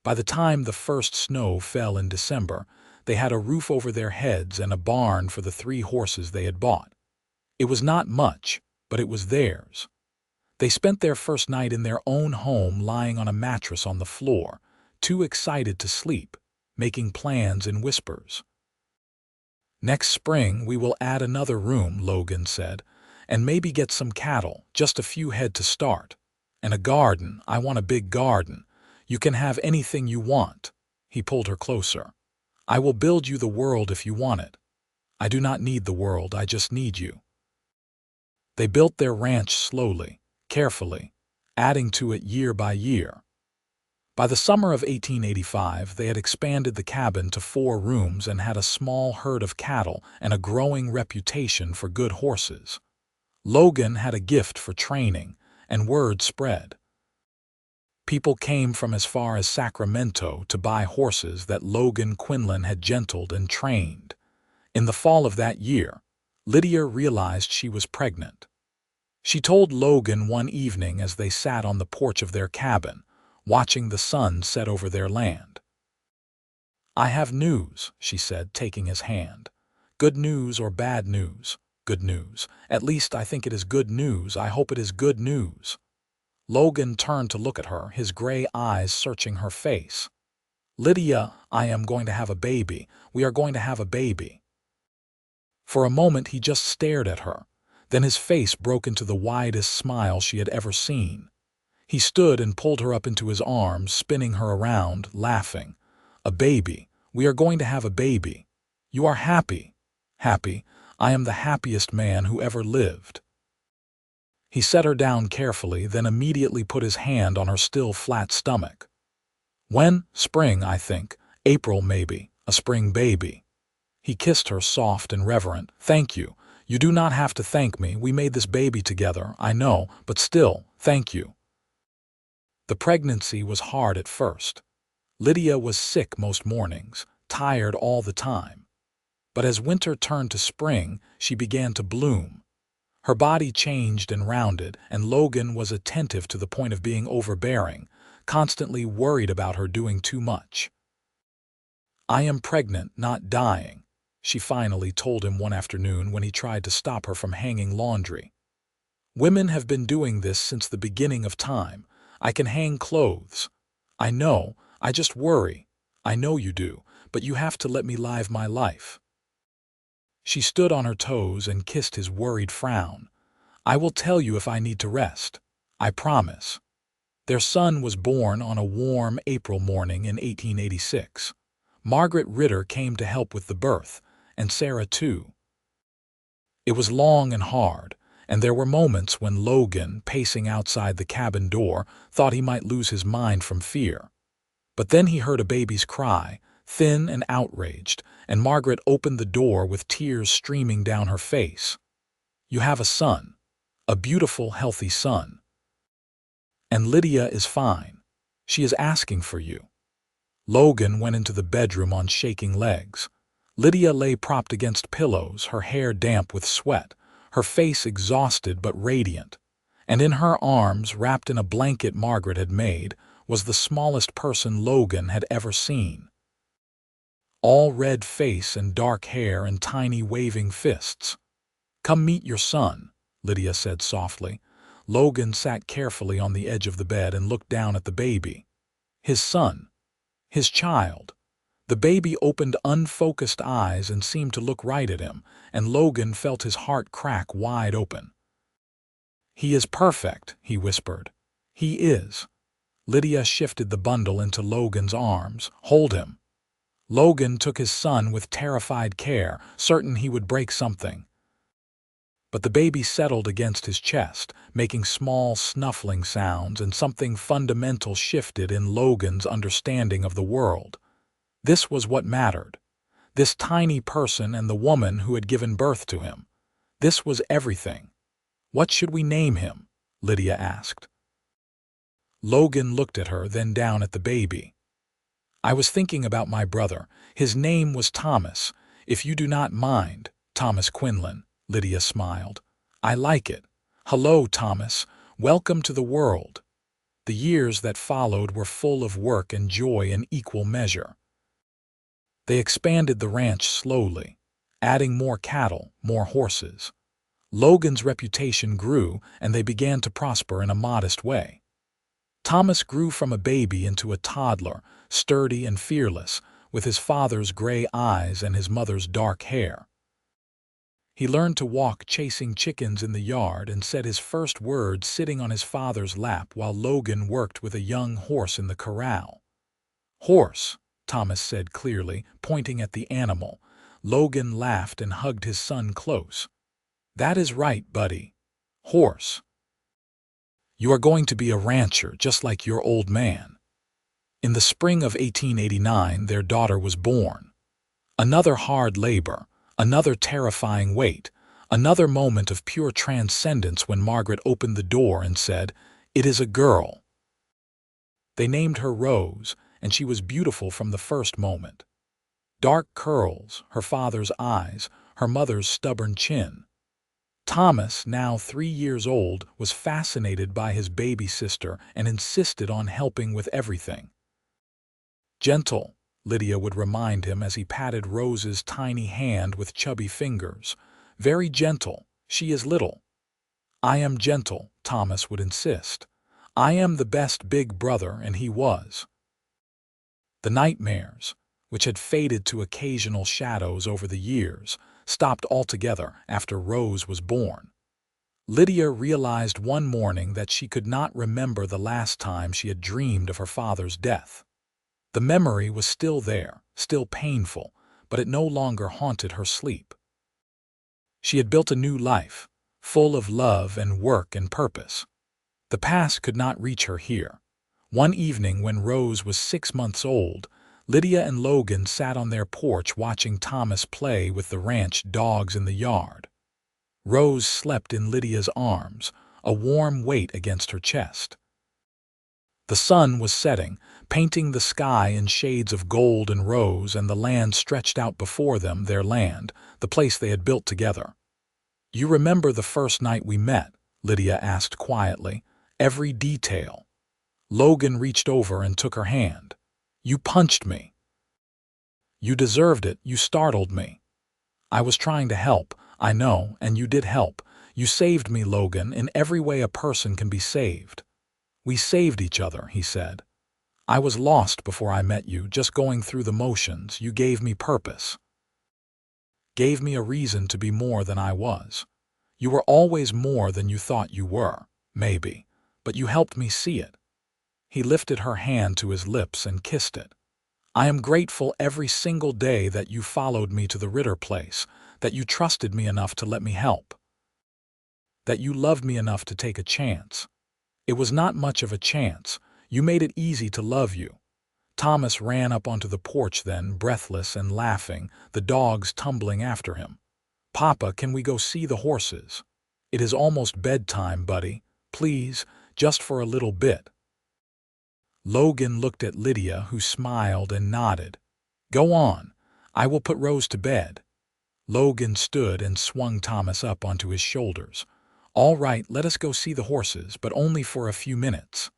By the time the first snow fell in December, they had a roof over their heads and a barn for the 3 horses they had bought. It was not much, but it was theirs. They spent their first night in their own home lying on a mattress on the floor, too excited to sleep, making plans in whispers. "Next spring we will add another room," Logan said, "and maybe get some cattle, just a few head to start. And a garden, I want a big garden. You can have anything you want." He pulled her closer. "I will build you the world if you want it. I do not need the world, I just need you." They built their ranch slowly, carefully, adding to it year by year. By the summer of 1885, they had expanded the cabin to 4 rooms and had a small herd of cattle and a growing reputation for good horses. Logan had a gift for training, and word spread. People came from as far as Sacramento to buy horses that Logan Quinlan had gentled and trained. In the fall of that year, Lydia realized she was pregnant. She told Logan one evening as they sat on the porch of their cabin, watching the sun set over their land. "I have news," she said, taking his hand. "Good news or bad news? Good news. At least I think it is good news. I hope it is good news." Logan turned to look at her, his gray eyes searching her face. "Lydia, I am going to have a baby. We are going to have a baby." For a moment he just stared at her. Then his face broke into the widest smile she had ever seen. He stood and pulled her up into his arms, spinning her around, laughing. "A baby. We are going to have a baby. You are happy." "Happy? I am the happiest man who ever lived." He set her down carefully, then immediately put his hand on her still flat stomach. "When? Spring, I think. April, maybe. A spring baby." He kissed her, soft and reverent. "Thank you. You do not have to thank me. We made this baby together, I know, but still, thank you." The pregnancy was hard at first. Lydia was sick most mornings, tired all the time. But as winter turned to spring, she began to bloom. Her body changed and rounded, and Logan was attentive to the point of being overbearing, constantly worried about her doing too much. "I am pregnant, not dying," she finally told him one afternoon when he tried to stop her from hanging laundry. "Women have been doing this since the beginning of time. I can hang clothes. I know, I just worry. I know you do, but you have to let me live my life." She stood on her toes and kissed his worried frown. "I will tell you if I need to rest. I promise." Their son was born on a warm April morning in 1886. Margaret Ritter came to help with the birth, and Sarah too. It was long and hard, and there were moments when Logan, pacing outside the cabin door, thought he might lose his mind from fear. But then he heard a baby's cry, thin and outraged, and Margaret opened the door with tears streaming down her face. "You have a son. A beautiful, healthy son. And Lydia is fine. She is asking for you." Logan went into the bedroom on shaking legs. Lydia lay propped against pillows, her hair damp with sweat, her face exhausted but radiant. And in her arms, wrapped in a blanket Margaret had made, was the smallest person Logan had ever seen. All red face and dark hair and tiny waving fists. "Come meet your son," Lydia said softly. Logan sat carefully on the edge of the bed and looked down at the baby. His son. His child. The baby opened unfocused eyes and seemed to look right at him, and Logan felt his heart crack wide open. "He is perfect," he whispered. "He is." Lydia shifted the bundle into Logan's arms. "Hold him." Logan took his son with terrified care, certain he would break something. But the baby settled against his chest, making small snuffling sounds, and something fundamental shifted in Logan's understanding of the world. This was what mattered. This tiny person and the woman who had given birth to him. This was everything. "What should we name him?" Lydia asked. Logan looked at her, then down at the baby. "I was thinking about my brother. His name was Thomas. If you do not mind, Thomas Quinlan." Lydia smiled. "I like it. Hello, Thomas. Welcome to the world." The years that followed were full of work and joy in equal measure. They expanded the ranch slowly, adding more cattle, more horses. Logan's reputation grew, and they began to prosper in a modest way. Thomas grew from a baby into a toddler, sturdy and fearless, with his father's gray eyes and his mother's dark hair. He learned to walk chasing chickens in the yard and said his first words sitting on his father's lap while Logan worked with a young horse in the corral. "Horse," Thomas said clearly, pointing at the animal. Logan laughed and hugged his son close. "That is right, buddy. Horse. You are going to be a rancher just like your old man." In the spring of 1889, their daughter was born. Another hard labor, another terrifying wait, another moment of pure transcendence when Margaret opened the door and said, "It is a girl." They named her Rose, and she was beautiful from the first moment. Dark curls, her father's eyes, her mother's stubborn chin. Thomas, now 3 years old, was fascinated by his baby sister and insisted on helping with everything. "Gentle," Lydia would remind him as he patted Rose's tiny hand with chubby fingers. "Very gentle. She is little." "I am gentle," Thomas would insist. "I am the best big brother," and he was. The nightmares, which had faded to occasional shadows over the years, stopped altogether after Rose was born. Lydia realized one morning that she could not remember the last time she had dreamed of her father's death. The memory was still there, still painful, but it no longer haunted her sleep. She had built a new life, full of love and work and purpose. The past could not reach her here. One evening when Rose was 6 months old, Lydia and Logan sat on their porch watching Thomas play with the ranch dogs in the yard. Rose slept in Lydia's arms, a warm weight against her chest. The sun was setting, painting the sky in shades of gold and rose, and the land stretched out before them, their land, the place they had built together. "You remember the first night we met?" Lydia asked quietly. "Every detail." Logan reached over and took her hand. "You punched me." "You deserved it. You startled me." "I was trying to help, I know, and you did help. You saved me, Logan, in every way a person can be saved." "We saved each other," he said. "I was lost before I met you, just going through the motions. You gave me purpose. Gave me a reason to be more than I was. You were always more than you thought you were, maybe, but you helped me see it." He lifted her hand to his lips and kissed it. "I am grateful every single day that you followed me to the Ritter place, that you trusted me enough to let me help, that you loved me enough to take a chance. It was not much of a chance. You made it easy to love you." Thomas ran up onto the porch then, breathless and laughing, the dogs tumbling after him. "Papa, can we go see the horses? It is almost bedtime, buddy. Please, just for a little bit." Logan looked at Lydia, who smiled and nodded. "Go on. I will put Rose to bed." Logan stood and swung Thomas up onto his shoulders. "All right, let us go see the horses, but only for a few minutes."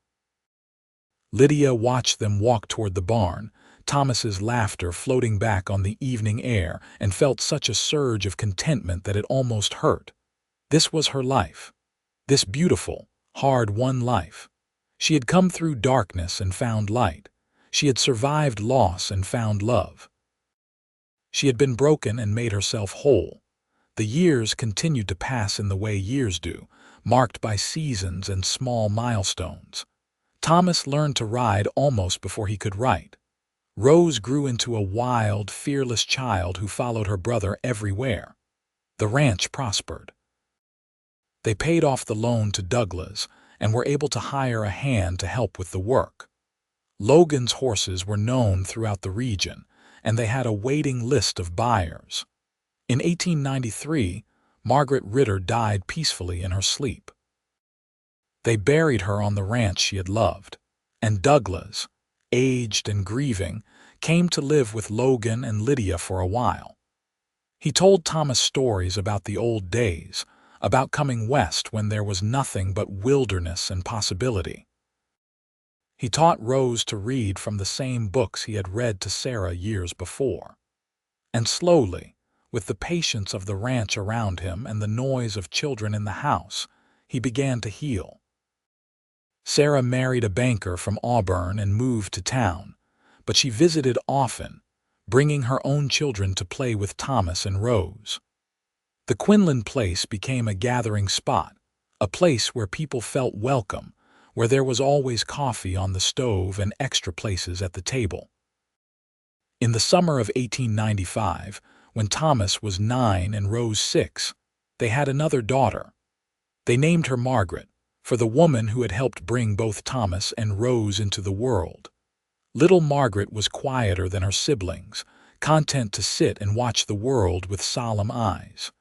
Lydia watched them walk toward the barn, Thomas's laughter floating back on the evening air, and felt such a surge of contentment that it almost hurt. This was her life. This beautiful, hard-won life. She had come through darkness and found light. She had survived loss and found love. She had been broken and made herself whole. The years continued to pass in the way years do, marked by seasons and small milestones. Thomas learned to ride almost before he could write. Rose grew into a wild, fearless child who followed her brother everywhere. The ranch prospered. They paid off the loan to Douglas and were able to hire a hand to help with the work. Logan's horses were known throughout the region, and they had a waiting list of buyers. In 1893, Margaret Ritter died peacefully in her sleep. They buried her on the ranch she had loved, and Douglas, aged and grieving, came to live with Logan and Lydia for a while. He told Thomas stories about the old days, about coming west when there was nothing but wilderness and possibility. He taught Rose to read from the same books he had read to Sarah years before. And slowly, with the patience of the ranch around him and the noise of children in the house, he began to heal. Sarah married a banker from Auburn and moved to town, but she visited often, bringing her own children to play with Thomas and Rose. The Quinlan place became a gathering spot, a place where people felt welcome, where there was always coffee on the stove and extra places at the table. In the summer of 1895, when Thomas was 9 and Rose 6, they had another daughter. They named her Margaret, for the woman who had helped bring both Thomas and Rose into the world. Little Margaret was quieter than her siblings, content to sit and watch the world with solemn eyes.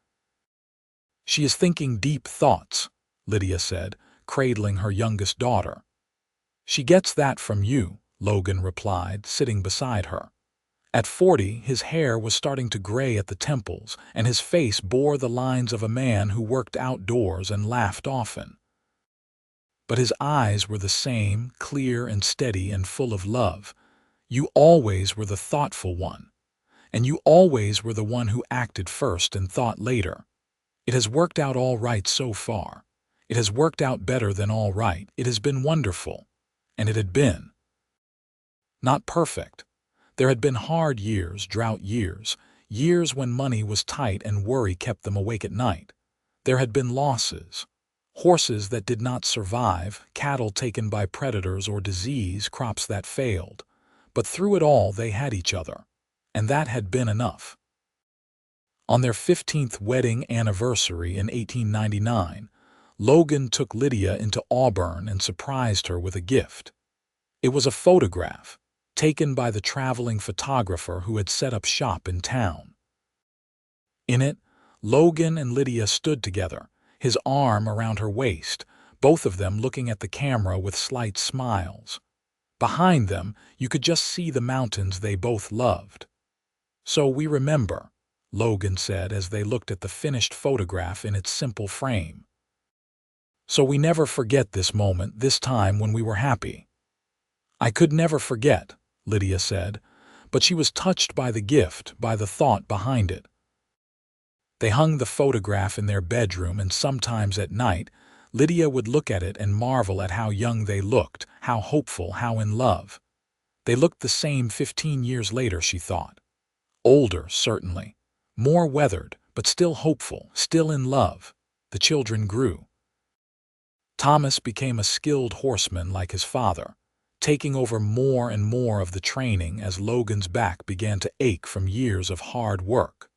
"She is thinking deep thoughts," Lydia said, cradling her youngest daughter. "She gets that from you," Logan replied, sitting beside her. At 40, his hair was starting to gray at the temples, and his face bore the lines of a man who worked outdoors and laughed often. But his eyes were the same, clear and steady and full of love. "You always were the thoughtful one, and you always were the one who acted first and thought later. It has worked out all right so far. It has worked out better than all right. It has been wonderful." And it had been. Not perfect. There had been hard years, drought years, years when money was tight and worry kept them awake at night. There had been losses. Horses that did not survive, cattle taken by predators or disease, crops that failed. But through it all they had each other, and that had been enough. On their 15th wedding anniversary in 1899, Logan took Lydia into Auburn and surprised her with a gift. It was a photograph, taken by the traveling photographer who had set up shop in town. In it, Logan and Lydia stood together, his arm around her waist, both of them looking at the camera with slight smiles. Behind them, you could just see the mountains they both loved. "So we remember," Logan said as they looked at the finished photograph in its simple frame. "So we never forget this moment, this time when we were happy." "I could never forget," Lydia said, but she was touched by the gift, by the thought behind it. They hung the photograph in their bedroom, and sometimes at night, Lydia would look at it and marvel at how young they looked, how hopeful, how in love. They looked the same 15 years later, she thought. Older, certainly. More weathered, but still hopeful, still in love. The children grew. Thomas became a skilled horseman like his father, taking over more and more of the training as Logan's back began to ache from years of hard work.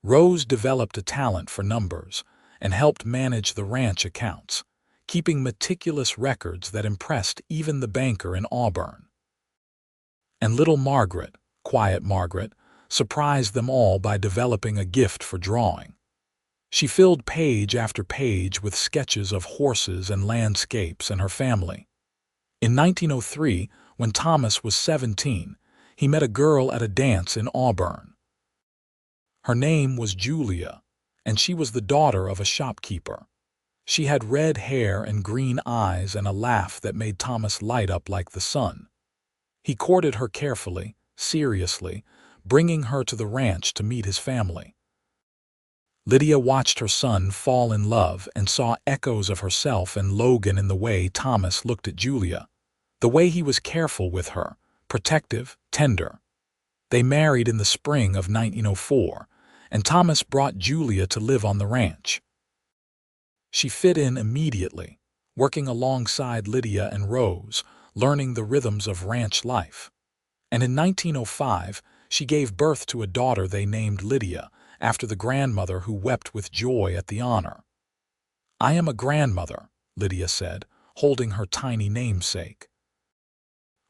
Rose developed a talent for numbers and helped manage the ranch accounts, keeping meticulous records that impressed even the banker in Auburn. And little Margaret, quiet Margaret, surprised them all by developing a gift for drawing. She filled page after page with sketches of horses and landscapes and her family. In 1903, when Thomas was 17, he met a girl at a dance in Auburn. Her name was Julia, and she was the daughter of a shopkeeper. She had red hair and green eyes and a laugh that made Thomas light up like the sun. He courted her carefully, seriously, bringing her to the ranch to meet his family. Lydia watched her son fall in love and saw echoes of herself and Logan in the way Thomas looked at Julia, the way he was careful with her, protective, tender. They married in the spring of 1904, and Thomas brought Julia to live on the ranch. She fit in immediately, working alongside Lydia and Rose, learning the rhythms of ranch life. And in 1905, she gave birth to a daughter they named Lydia, after the grandmother who wept with joy at the honor. "I am a grandmother," Lydia said, holding her tiny namesake.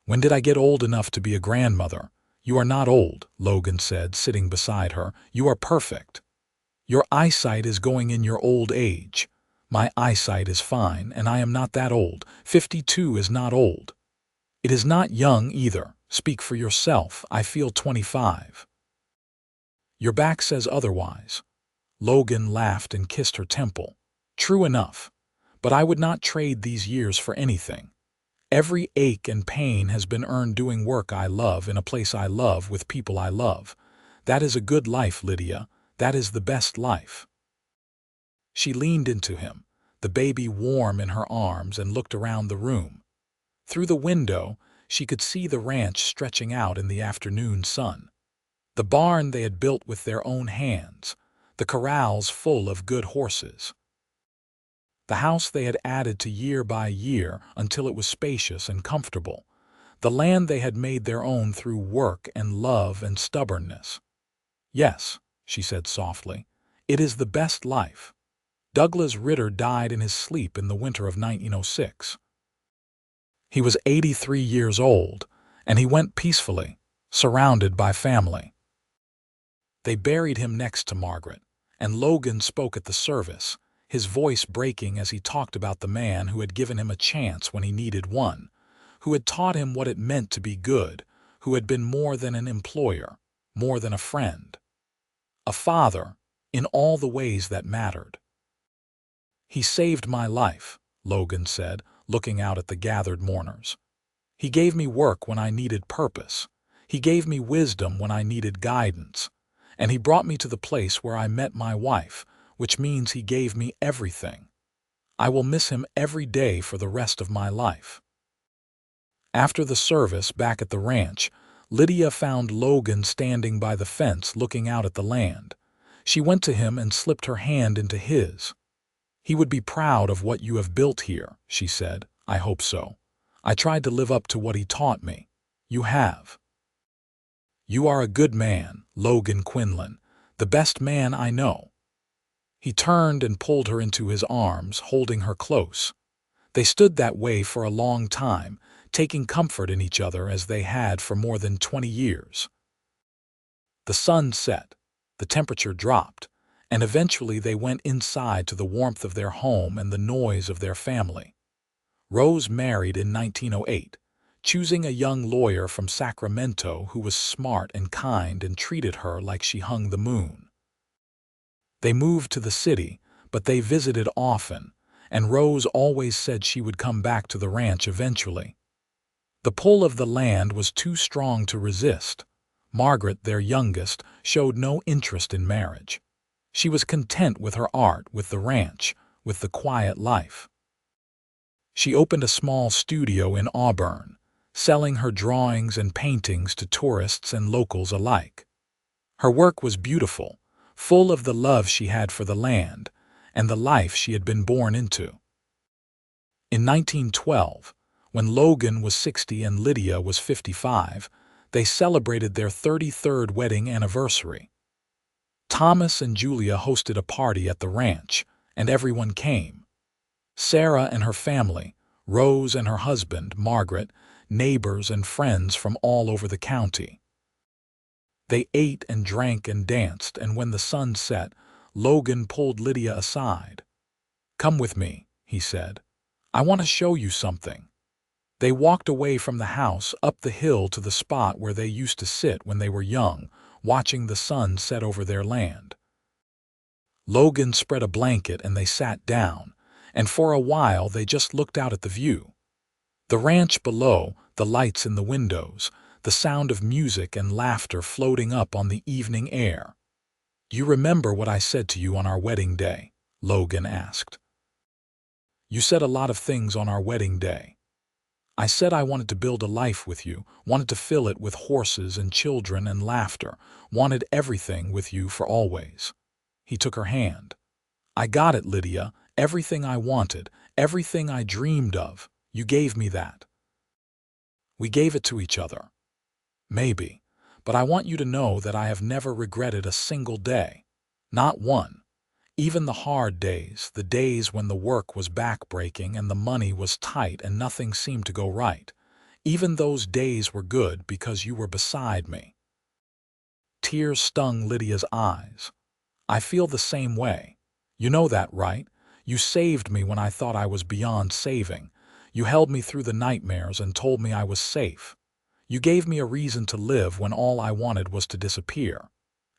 "When did I get old enough to be a grandmother?" "You are not old," Logan said, sitting beside her. "You are perfect. Your eyesight is going in your old age. My eyesight is fine, and I am not that old. 52 is not old. It is not young either. Speak for yourself. I feel 25. Your back says otherwise." Logan laughed and kissed her temple. "True enough. But I would not trade these years for anything. Every ache and pain has been earned doing work I love in a place I love with people I love. That is a good life, Lydia. That is the best life." She leaned into him, the baby warm in her arms, and looked around the room. Through the window, she could see the ranch stretching out in the afternoon sun. The barn they had built with their own hands, the corrals full of good horses. The house they had added to year by year until it was spacious and comfortable. The land they had made their own through work and love and stubbornness. "Yes," she said softly, "it is the best life." Douglas Ritter died in his sleep in the winter of 1906. He was 83 years old, and he went peacefully, surrounded by family. They buried him next to Margaret, and Logan spoke at the service, his voice breaking as he talked about the man who had given him a chance when he needed one, who had taught him what it meant to be good, who had been more than an employer, more than a friend. A father, in all the ways that mattered. "He saved my life," Logan said, looking out at the gathered mourners. "He gave me work when I needed purpose. He gave me wisdom when I needed guidance. And he brought me to the place where I met my wife, which means he gave me everything. I will miss him every day for the rest of my life." After the service back at the ranch, Lydia found Logan standing by the fence looking out at the land. She went to him and slipped her hand into his. "He would be proud of what you have built here," she said. "I hope so. I tried to live up to what he taught me." "You have. You are a good man, Logan Quinlan, the best man I know." He turned and pulled her into his arms, holding her close. They stood that way for a long time, taking comfort in each other as they had for more than 20 years. The sun set, the temperature dropped, and eventually they went inside to the warmth of their home and the noise of their family. Rose married in 1908, choosing a young lawyer from Sacramento who was smart and kind and treated her like she hung the moon. They moved to the city, but they visited often, and Rose always said she would come back to the ranch eventually. The pull of the land was too strong to resist. Margaret, their youngest, showed no interest in marriage. She was content with her art, with the ranch, with the quiet life. She opened a small studio in Auburn, selling her drawings and paintings to tourists and locals alike. Her work was beautiful, full of the love she had for the land and the life she had been born into. In 1912, when Logan was 60 and Lydia was 55, they celebrated their 33rd wedding anniversary. Thomas and Julia hosted a party at the ranch, and everyone came. Sarah and her family, Rose and her husband, Margaret, neighbors and friends from all over the county. They ate and drank and danced, and when the sun set, Logan pulled Lydia aside. "Come with me," he said. "I want to show you something." They walked away from the house, up the hill to the spot where they used to sit when they were young, watching the sun set over their land. Logan spread a blanket and they sat down, and for a while they just looked out at the view. The ranch below, the lights in the windows, the sound of music and laughter floating up on the evening air. "You remember what I said to you on our wedding day?" Logan asked. "You said a lot of things on our wedding day. I said I wanted to build a life with you, wanted to fill it with horses and children and laughter, wanted everything with you for always." He took her hand. "I got it, Lydia. Everything I wanted, everything I dreamed of, you gave me that. We gave it to each other. Maybe, but I want you to know that I have never regretted a single day. Not one. Even the hard days, the days when the work was backbreaking and the money was tight and nothing seemed to go right. Even those days were good because you were beside me." Tears stung Lydia's eyes. "I feel the same way. You know that, right? You saved me when I thought I was beyond saving. You held me through the nightmares and told me I was safe. You gave me a reason to live when all I wanted was to disappear.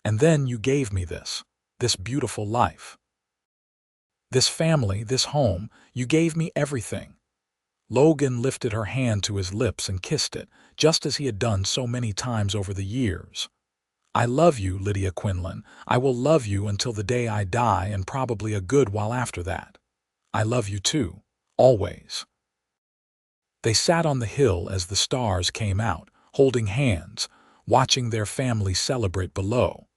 And then you gave me this beautiful life. This family, this home, you gave me everything." Logan lifted her hand to his lips and kissed it, just as he had done so many times over the years. "I love you, Lydia Quinlan. I will love you until the day I die, and probably a good while after that. I love you too, always." They sat on the hill as the stars came out, holding hands, watching their family celebrate below.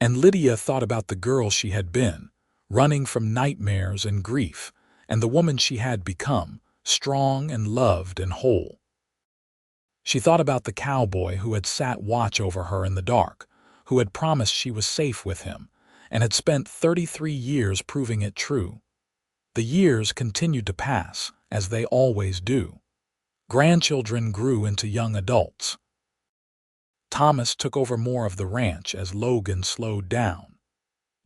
And Lydia thought about the girl she had been, running from nightmares and grief, and the woman she had become, strong and loved and whole. She thought about the cowboy who had sat watch over her in the dark, who had promised she was safe with him, and had spent 33 years proving it true. The years continued to pass, as they always do. Grandchildren grew into young adults. Thomas took over more of the ranch as Logan slowed down.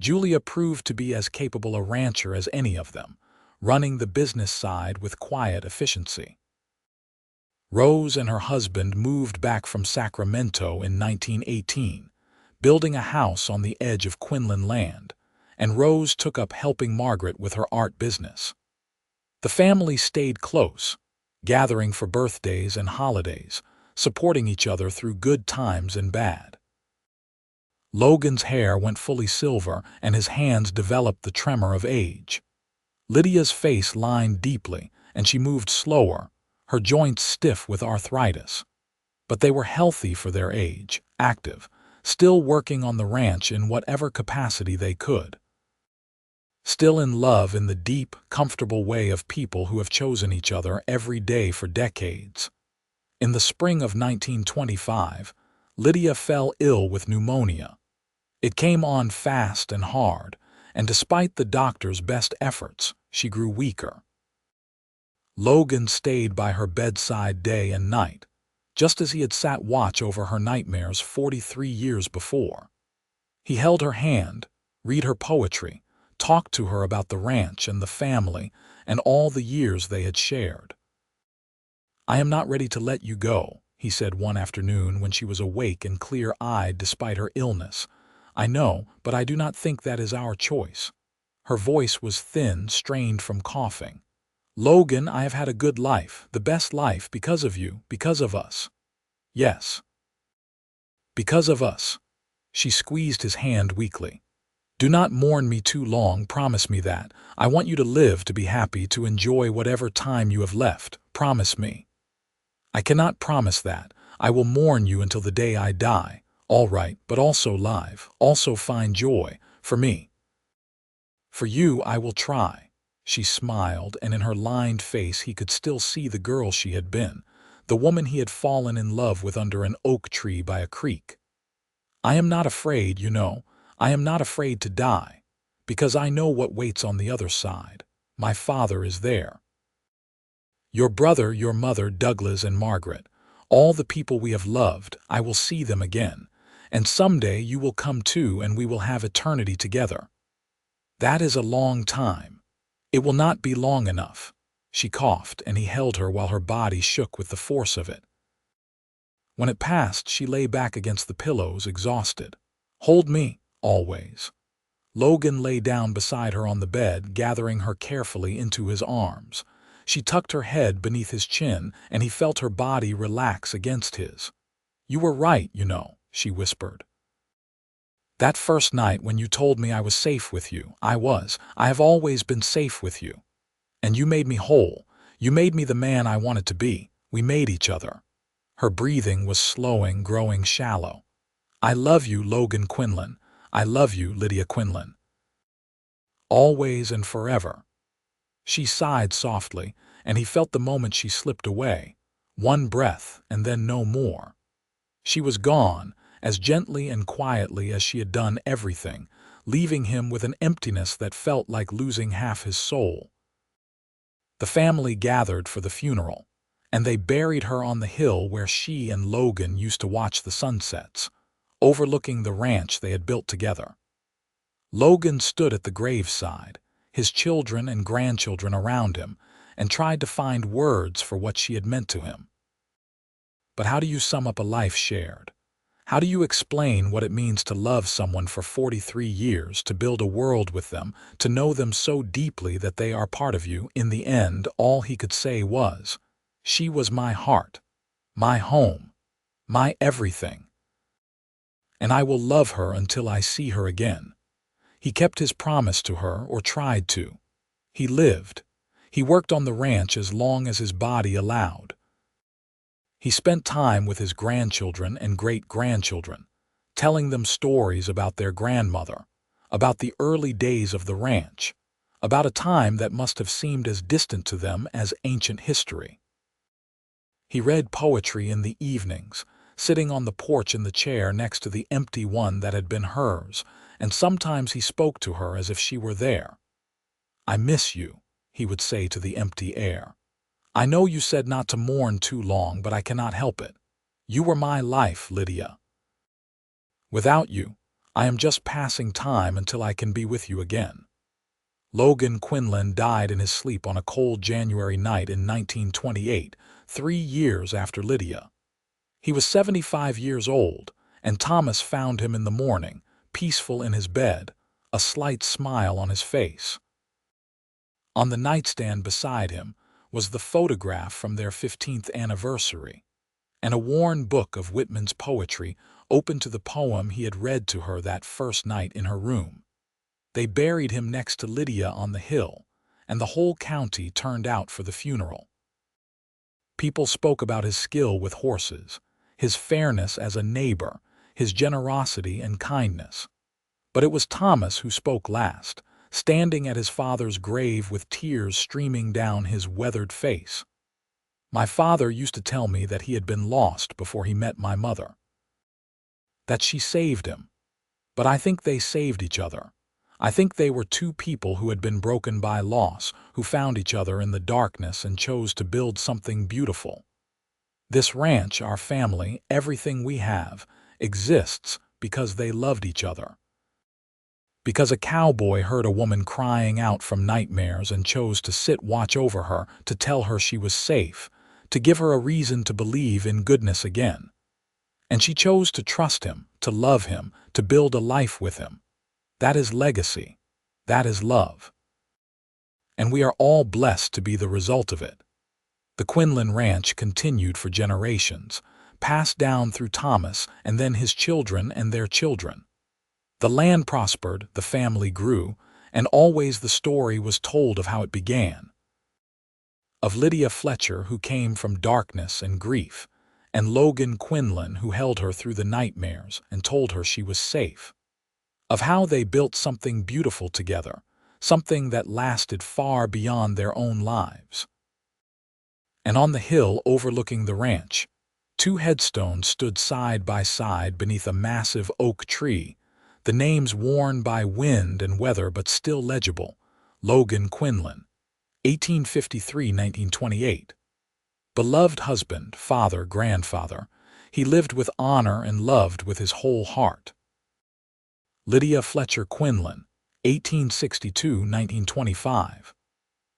Julia proved to be as capable a rancher as any of them, running the business side with quiet efficiency. Rose and her husband moved back from Sacramento in 1918, building a house on the edge of Quinlan land, and Rose took up helping Margaret with her art business. The family stayed close, gathering for birthdays and holidays, supporting each other through good times and bad. Logan's hair went fully silver and his hands developed the tremor of age. Lydia's face lined deeply and she moved slower, her joints stiff with arthritis. But they were healthy for their age, active, still working on the ranch in whatever capacity they could. still in love in the deep, comfortable way of people who have chosen each other every day for decades. In the spring of 1925, Lydia fell ill with pneumonia. It came on fast and hard, and despite the doctor's best efforts, she grew weaker. Logan stayed by her bedside day and night, just as he had sat watch over her nightmares 43 years before. He held her hand, read her poetry, talked to her about the ranch and the family and all the years they had shared. "I am not ready to let you go," he said one afternoon when she was awake and clear-eyed despite her illness. "I know, but I do not think that is our choice." Her voice was thin, strained from coughing. "Logan, I have had a good life, the best life, because of you, because of us." "Yes. Because of us." She squeezed his hand weakly. "Do not mourn me too long, promise me that. I want you to live, to be happy, to enjoy whatever time you have left. Promise me." "I cannot promise that. I will mourn you until the day I die. All right, but also live, also find joy, for me. For you I will try." She smiled, and in her lined face he could still see the girl she had been, the woman he had fallen in love with under an oak tree by a creek. "I am not afraid, you know. I am not afraid to die, because I know what waits on the other side. My father is there. Your brother, your mother, Douglas and Margaret, all the people we have loved, I will see them again. And someday you will come too, and we will have eternity together. That is a long time. It will not be long enough." She coughed, and he held her while her body shook with the force of it. When it passed, she lay back against the pillows, exhausted. "Hold me, always." Logan lay down beside her on the bed, gathering her carefully into his arms. She tucked her head beneath his chin, and he felt her body relax against his. "You were right, you know," she whispered. "That first night when you told me I was safe with you, I have always been safe with you. And you made me whole. You made me the man I wanted to be. We made each other." Her breathing was slowing, growing shallow. "I love you, Logan Quinlan. I love you, Lydia Quinlan. Always and forever." She sighed softly, and he felt the moment she slipped away. One breath, and then no more. She was gone, as gently and quietly as she had done everything, leaving him with an emptiness that felt like losing half his soul. The family gathered for the funeral, and they buried her on the hill where she and Logan used to watch the sunsets, overlooking the ranch they had built together. Logan stood at the graveside, his children and grandchildren around him, and tried to find words for what she had meant to him. But how do you sum up a life shared? How do you explain what it means to love someone for 43 years, to build a world with them, to know them so deeply that they are part of you? In the end, all he could say was, "She was my heart, my home, my everything. And I will love her until I see her again." He kept his promise to her, or tried to. He lived. He worked on the ranch as long as his body allowed. He spent time with his grandchildren and great-grandchildren, telling them stories about their grandmother, about the early days of the ranch, about a time that must have seemed as distant to them as ancient history. He read poetry in the evenings, sitting on the porch in the chair next to the empty one that had been hers, and sometimes he spoke to her as if she were there. "I miss you," he would say to the empty air. "I know you said not to mourn too long, but I cannot help it. You were my life, Lydia. Without you, I am just passing time until I can be with you again." Logan Quinlan died in his sleep on a cold January night in 1928, 3 years after Lydia. He was 75 years old, and Thomas found him in the morning, peaceful in his bed, a slight smile on his face. On the nightstand beside him was the photograph from their 15th anniversary, and a worn book of Whitman's poetry open to the poem he had read to her that first night in her room. They buried him next to Lydia on the hill, and the whole county turned out for the funeral. People spoke about his skill with horses, his fairness as a neighbor, his generosity and kindness. But it was Thomas who spoke last, standing at his father's grave with tears streaming down his weathered face. My father used to tell me that he had been lost before he met my mother, that she saved him. But I think they saved each other. I think they were two people who had been broken by loss, who found each other in the darkness and chose to build something beautiful. This ranch, our family, everything we have, exists because they loved each other. Because a cowboy heard a woman crying out from nightmares and chose to sit watch over her, to tell her she was safe, to give her a reason to believe in goodness again. And she chose to trust him, to love him, to build a life with him. That is legacy. That is love. And we are all blessed to be the result of it. The Quinlan Ranch continued for generations, passed down through Thomas and then his children and their children. The land prospered, the family grew, and always the story was told of how it began. Of Lydia Fletcher, who came from darkness and grief, and Logan Quinlan, who held her through the nightmares and told her she was safe. Of how they built something beautiful together, something that lasted far beyond their own lives. And on the hill overlooking the ranch, two headstones stood side by side beneath a massive oak tree, the names worn by wind and weather but still legible: Logan Quinlan, 1853–1928. Beloved husband, father, grandfather, he lived with honor and loved with his whole heart. Lydia Fletcher Quinlan, 1862–1925.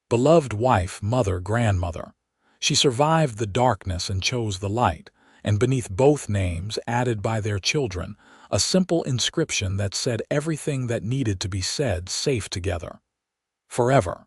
Beloved wife, mother, grandmother. She survived the darkness and chose the light, and beneath both names, added by their children, a simple inscription that said everything that needed to be said: safe together. Forever.